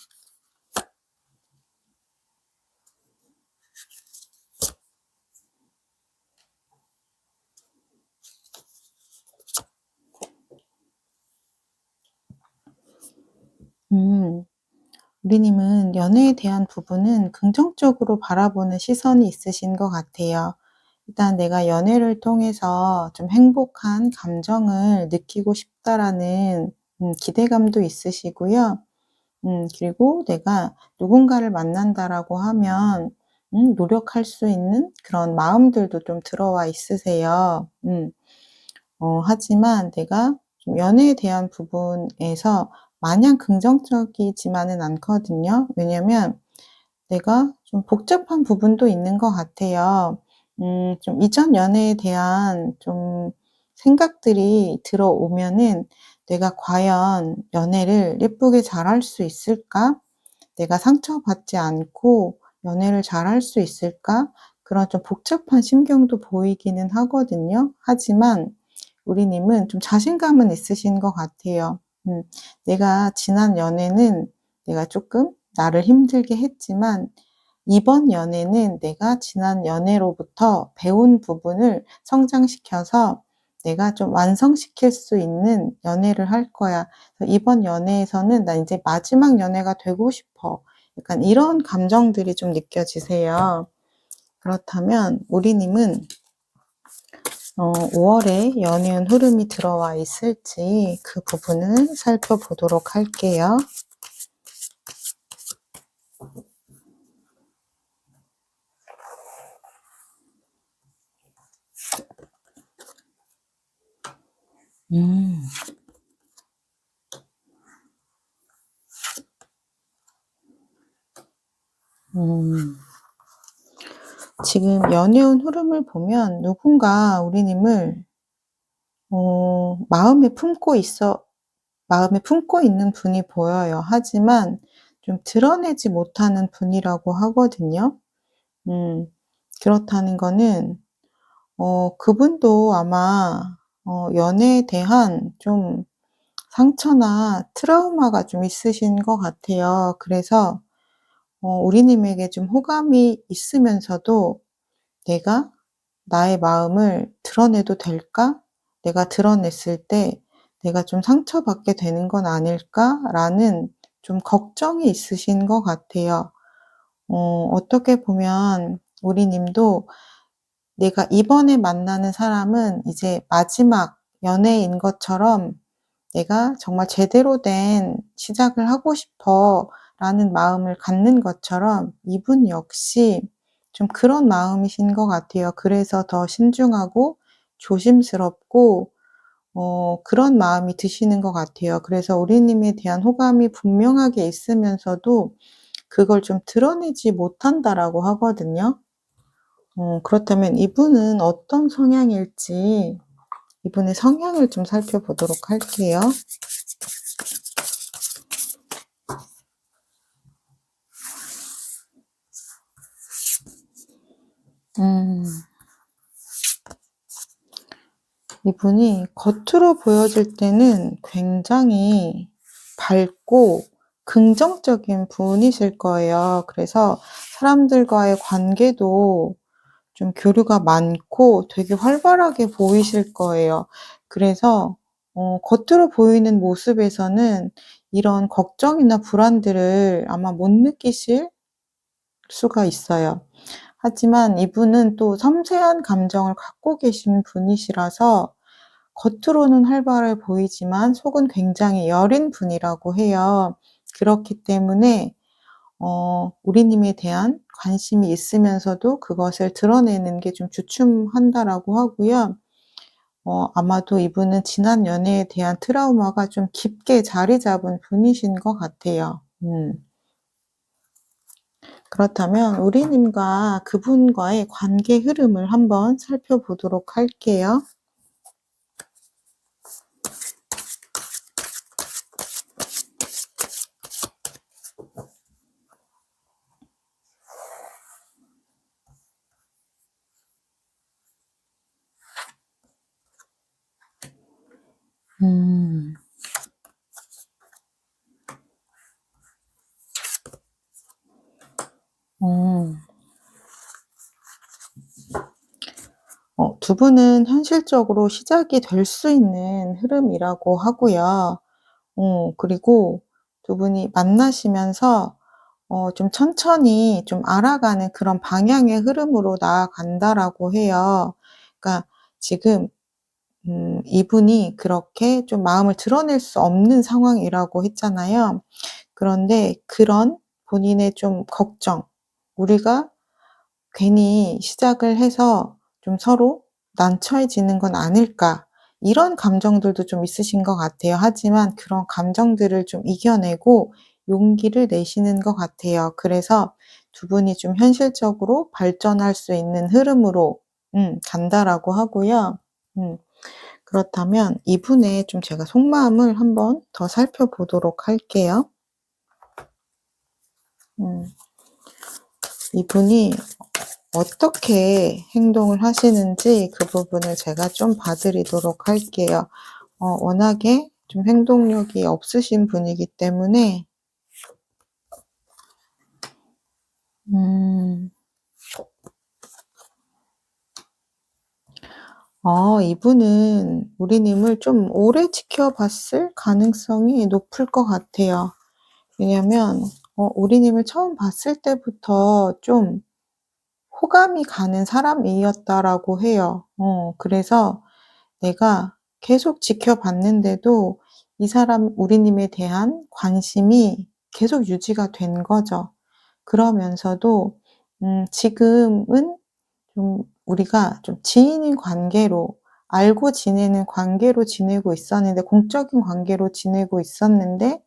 우리님은 연애에 대한 부분은 긍정적으로 바라보는 시선이 있으신 것 같아요. 일단 내가 연애를 통해서 좀 행복한 감정을 느끼고 싶다라는 기대감도 있으시고요. 그리고 내가 누군가를 만난다라고 하면 노력할 수 있는 그런 마음들도 좀 들어와 있으세요. 하지만 내가 좀 연애에 대한 부분에서 마냥 긍정적이지만은 않거든요. 왜냐면 내가 좀 복잡한 부분도 있는 것 같아요. 좀 이전 연애에 대한 좀 생각들이 들어오면은 '내가 과연 연애를 예쁘게 잘할 수 있을까? 내가 상처받지 않고 연애를 잘할 수 있을까?' 그런 좀 복잡한 심경도 보이기는 하거든요. 하지만 우리님은 좀 자신감은 있으신 것 같아요. 내가 지난 연애는 내가 조금 나를 힘들게 했지만 이번 연애는 내가 지난 연애로부터 배운 부분을 성장시켜서 내가 좀 완성시킬 수 있는 연애를 할 거야. 그래서 이번 연애에서는 나 이제 마지막 연애가 되고 싶어. 약간 이런 감정들이 좀 느껴지세요. 그렇다면 우리님은 5월에 연이은 흐름이 들어와 있을지 그 부분을 살펴보도록 할게요. 음. 음. 지금 연이은 흐름을 보면 누군가 우리님을 마음에 품고 있는 분이 보여요. 하지만 좀 드러내지 못하는 분이라고 하거든요. 음. 그렇다는 거는 그분도 아마 연애에 대한 좀 상처나 트라우마가 좀 있으신 것 같아요. 그래서 우리님에게 좀 호감이 있으면서도 '내가 나의 마음을 드러내도 될까? 내가 드러냈을 때 내가 좀 상처받게 되는 건 아닐까?'라는 좀 걱정이 있으신 것 같아요. 어떻게 보면 우리님도 내가 이번에 만나는 사람은 이제 마지막 연애인 것처럼 '내가 정말 제대로 된 시작을 하고 싶어.'라는 마음을 갖는 것처럼 이분 역시 좀 그런 마음이신 것 같아요. 그래서 더 신중하고 조심스럽고 그런 마음이 드시는 것 같아요. 그래서 우리님에 대한 호감이 분명하게 있으면서도 그걸 좀 드러내지 못한다라고 하거든요. 그렇다면 이분은 어떤 성향일지 이분의 성향을 좀 살펴보도록 할게요. 음. 이분이 겉으로 보여질 때는 굉장히 밝고 긍정적인 분이실 거예요. 그래서 사람들과의 관계도 좀 교류가 많고 되게 활발하게 보이실 거예요. 그래서 겉으로 보이는 모습에서는 이런 걱정이나 불안들을 아마 못 느끼실 수가 있어요. 하지만 이분은 또 섬세한 감정을 갖고 계신 분이시라서 겉으로는 활발해 보이지만 속은 굉장히 여린 분이라고 해요. 그렇기 때문에 우리님에 대한 관심이 있으면서도 그것을 드러내는 게 좀 주춤한다라고 하고요. 아마도 이분은 지난 연애에 대한 트라우마가 좀 깊게 자리 잡은 분이신 것 같아요. 그렇다면 우리님과 그분과의 관계 흐름을 한번 살펴보도록 할게요. 음. 음. 두 분은 현실적으로 시작이 될 수 있는 흐름이라고 하고요. 그리고 두 분이 만나시면서 좀 천천히 좀 알아가는 그런 방향의 흐름으로 나아간다라고 해요. 그러니까 지금 이분이 그렇게 좀 마음을 드러낼 수 없는 상황이라고 했잖아요. 그런데 그런 본인의 좀 걱정, 우리가 괜히 시작을 해서 좀 서로 난처해지는 건 아닐까, 이런 감정들도 좀 있으신 것 같아요. 하지만 그런 감정들을 좀 이겨내고 용기를 내시는 것 같아요. 그래서 두 분이 좀 현실적으로 발전할 수 있는 흐름으로 간다라고 하고요. 음. 그렇다면 이분의 좀 제가 속마음을 한번 더 살펴보도록 할게요. 음. 이분이 어떻게 행동을 하시는지 그 부분을 제가 좀 봐 드리도록 할게요. 워낙에 좀 행동력이 없으신 분이기 때문에 음. 이분은 우리님을 좀 오래 지켜봤을 가능성이 높을 것 같아요. 왜냐면 우리님을 처음 봤을 때부터 좀 호감이 가는 사람이었다라고 해요. 그래서 내가 계속 지켜봤는데도 이 사람 우리님에 대한 관심이 계속 유지가 된 거죠. 그러면서도 지금은 좀 우리가 좀 지인인 관계로, 알고 지내는 관계로 지내고 있었는데, 공적인 관계로 지내고 있었는데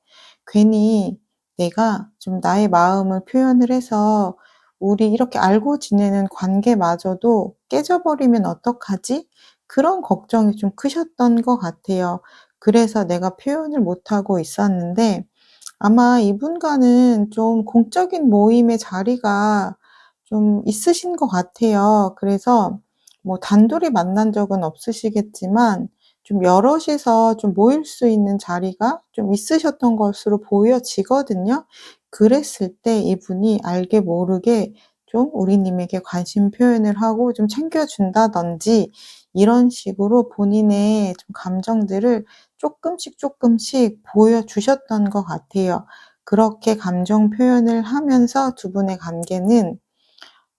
괜히 내가 좀 나의 마음을 표현을 해서 우리 이렇게 알고 지내는 관계마저도 깨져버리면 어떡하지? 그런 걱정이 좀 크셨던 것 같아요. 그래서 내가 표현을 못하고 있었는데 아마 이분과는 좀 공적인 모임의 자리가 좀 있으신 것 같아요. 그래서 뭐 단둘이 만난 적은 없으시겠지만 좀 여럿이서 좀 모일 수 있는 자리가 좀 있으셨던 것으로 보여지거든요. 그랬을 때 이분이 알게 모르게 좀 우리님에게 관심 표현을 하고 좀 챙겨준다든지 이런 식으로 본인의 좀 감정들을 쪼끔씩 보여주셨던 것 같아요. 그렇게 감정 표현을 하면서 두 분의 관계는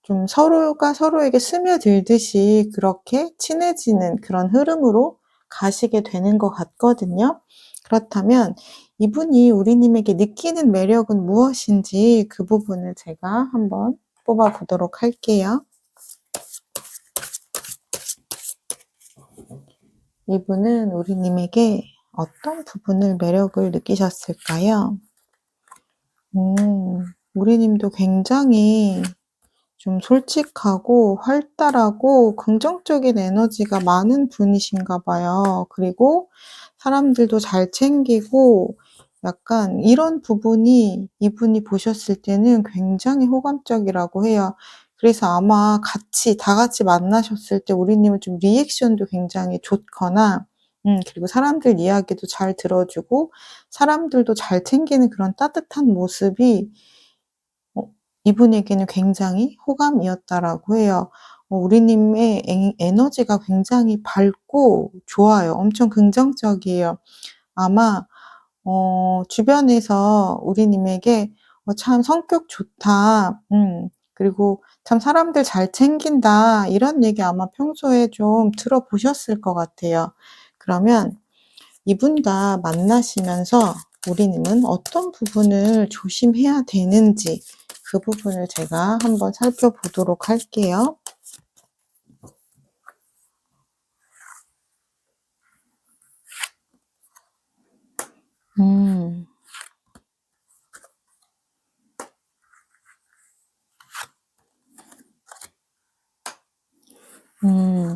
좀 서로가 서로에게 스며들듯이 그렇게 친해지는 그런 흐름으로 가시게 되는 것 같거든요. 그렇다면 이분이 우리님에게 느끼는 매력은 무엇인지 그 부분을 제가 한번 뽑아 보도록 할게요. 이분은 우리님에게 어떤 부분을 매력을 느끼셨을까요? 우리님도 굉장히 좀 솔직하고 활달하고 긍정적인 에너지가 많은 분이신가 봐요. 그리고 사람들도 잘 챙기고 약간 이런 부분이 이분이 보셨을 때는 굉장히 호감적이라고 해요. 그래서 아마 다 같이 만나셨을 때 우리님은 좀 리액션도 굉장히 좋거나 그리고 사람들 이야기도 잘 들어주고 사람들도 잘 챙기는 그런 따뜻한 모습이 이분에게는 굉장히 호감이었다라고 해요. 우리님의 에너지가 굉장히 밝고 좋아요. 엄청 긍정적이에요. 아마 주변에서 우리님에게 "참 성격 좋다. 그리고 "참 사람들 잘 챙긴다." 이런 얘기 아마 평소에 좀 들어보셨을 것 같아요. 그러면 이분과 만나시면서 우리님은 어떤 부분을 조심해야 되는지 그 부분을 제가 한번 살펴보도록 할게요. 음. 음.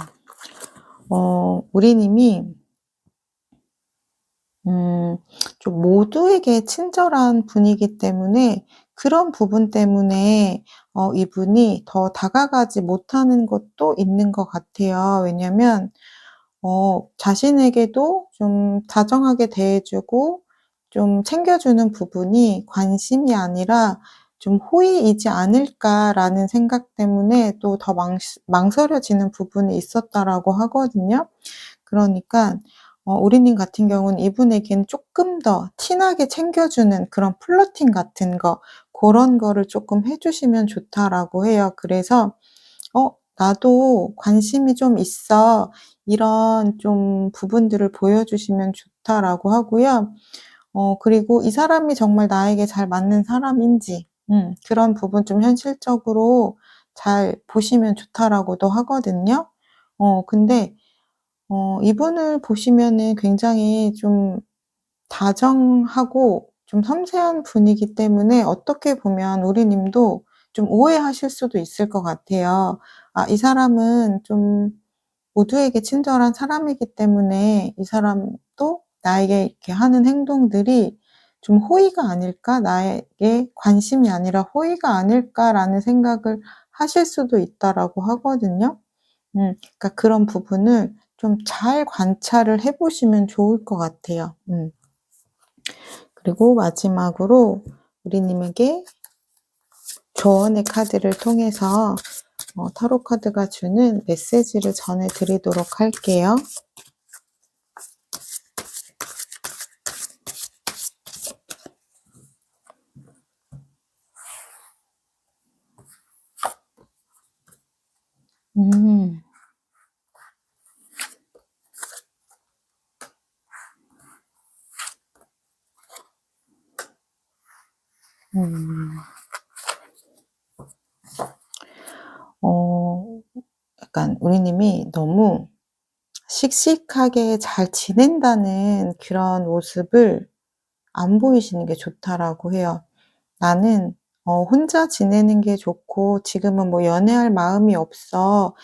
우리님이 음 좀 모두에게 친절한 분이기 때문에 그런 부분 때문에 이분이 더 다가가지 못하는 것도 있는 것 같아요. 왜냐면 자신에게도 좀 다정하게 대해 주고 좀 챙겨 주는 부분이 관심이 아니라 좀 '호의이지 않을까.'라는 생각 때문에 또 더 망설여지는 부분이 있었다라고 하거든요. 그러니까 우리님 같은 경우는 이분에겐 쪼끔 더 티나게 챙겨 주는 그런 플러팅 같은 거 고런 거를 쪼끔 해 주시면 좋다라고 해요. 그래서 나도 관심이 좀 있어." 이런 좀 부분들을 보여주시면 좋다라고 하고요. 그리고 이 사람이 정말 나에게 잘 맞는 사람인지 그런 부분 좀 현실적으로 잘 보시면 좋다라고도 하거든요. 근데 이분을 보시면은 굉장히 좀 다정하고 좀 섬세한 분이기 때문에 어떻게 보면 우리님도 좀 오해하실 수도 있을 것 같아요. '아 이 사람은 좀 모두에게 친절한 사람이기 때문에 이 사람도 나에게 이렇게 하는 행동들이 좀 호의가 아닐까? 나에게 관심이 아니라 호의가 아닐까?'라는 생각을 하실 수도 있다라고 하거든요. 그러니까 그런 부분을 좀 잘 관찰을 해 보시면 좋을 것 같아요. 그리고 마지막으로 우리님에게 조언의 카드를 통해서 타로 카드가 주는 메시지를 전해 드리도록 할게요. 음. 음. 어 약간 우리님이 너무 씩씩하게 잘 지낸다는 그런 모습을 안 보이시는 게 좋다라고 해요. "나는 혼자 지내는 게 좋고 지금은 뭐 연애할 마음이 없어."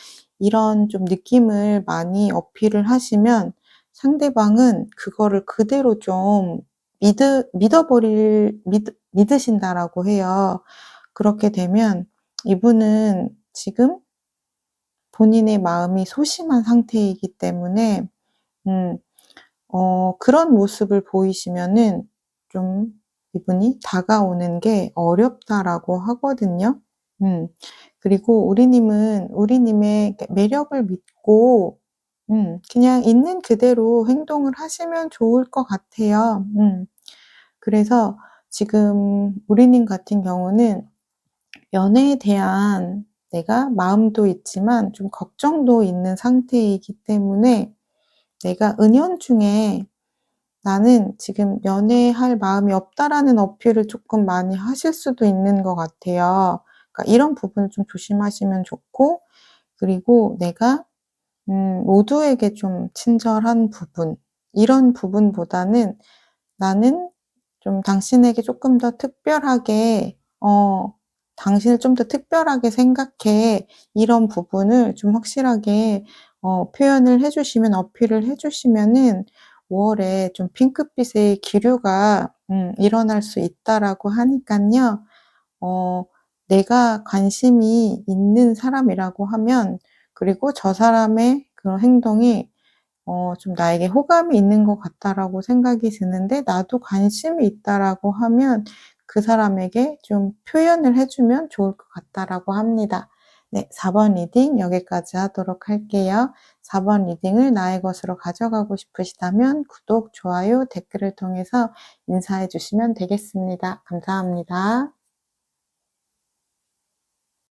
이런 좀 느낌을 많이 어필을 하시면 상대방은 그거를 그대로 좀 믿으신다라고 해요. 그렇게 되면 이분은 지금 본인의 마음이 소심한 상태이기 때문에 음 그런 모습을 보이시면은 좀 이분이 "다가오는 게 어렵다."라고 하거든요. 음. 그리고 우리님의 매력을 믿고 그냥 있는 그대로 행동을 하시면 좋을 것 같아요. 그래서 지금 우리님 같은 경우는 연애에 대한 내가 마음도 있지만 좀 걱정도 있는 상태이기 때문에 내가 은연중에 '나는 지금 연애할 마음이 없다.'라는 어필을 쪼끔 많이 하실 수도 있는 것 같아요. 그러니까 이런 부분을 좀 조심하시면 좋고 그리고 내가 모두에게 좀 친절한 부분 이런 부분보다는 '나는 좀 당신에게 쪼끔 더 특별하게 당신을 좀 더 특별하게 생각해.' 이런 부분을 좀 확실하게 표현을 해 주시면 어필을 해 주시면은 5 월에 좀 핑크빛의 기류가 일어날 수 있다라고 하니깐요. 내가 관심이 있는 사람이라고 하면 그리고 저 사람의 그런 행동이 좀 '나에게 호감이 있는 것 같다.'라고 생각이 드는데 '나도 관심이 있다.'라고 하면 그 사람에게 좀 표현을 해 주면 좋을 것 같다라고 합니다. 네. 4번 리딩 여기까지 하도록 할게요. 4번 리딩을 나의 것으로 가져가고 싶으시다면 구독, 좋아요, 댓글을 통해서 인사해 주시면 되겠습니다. 감사합니다.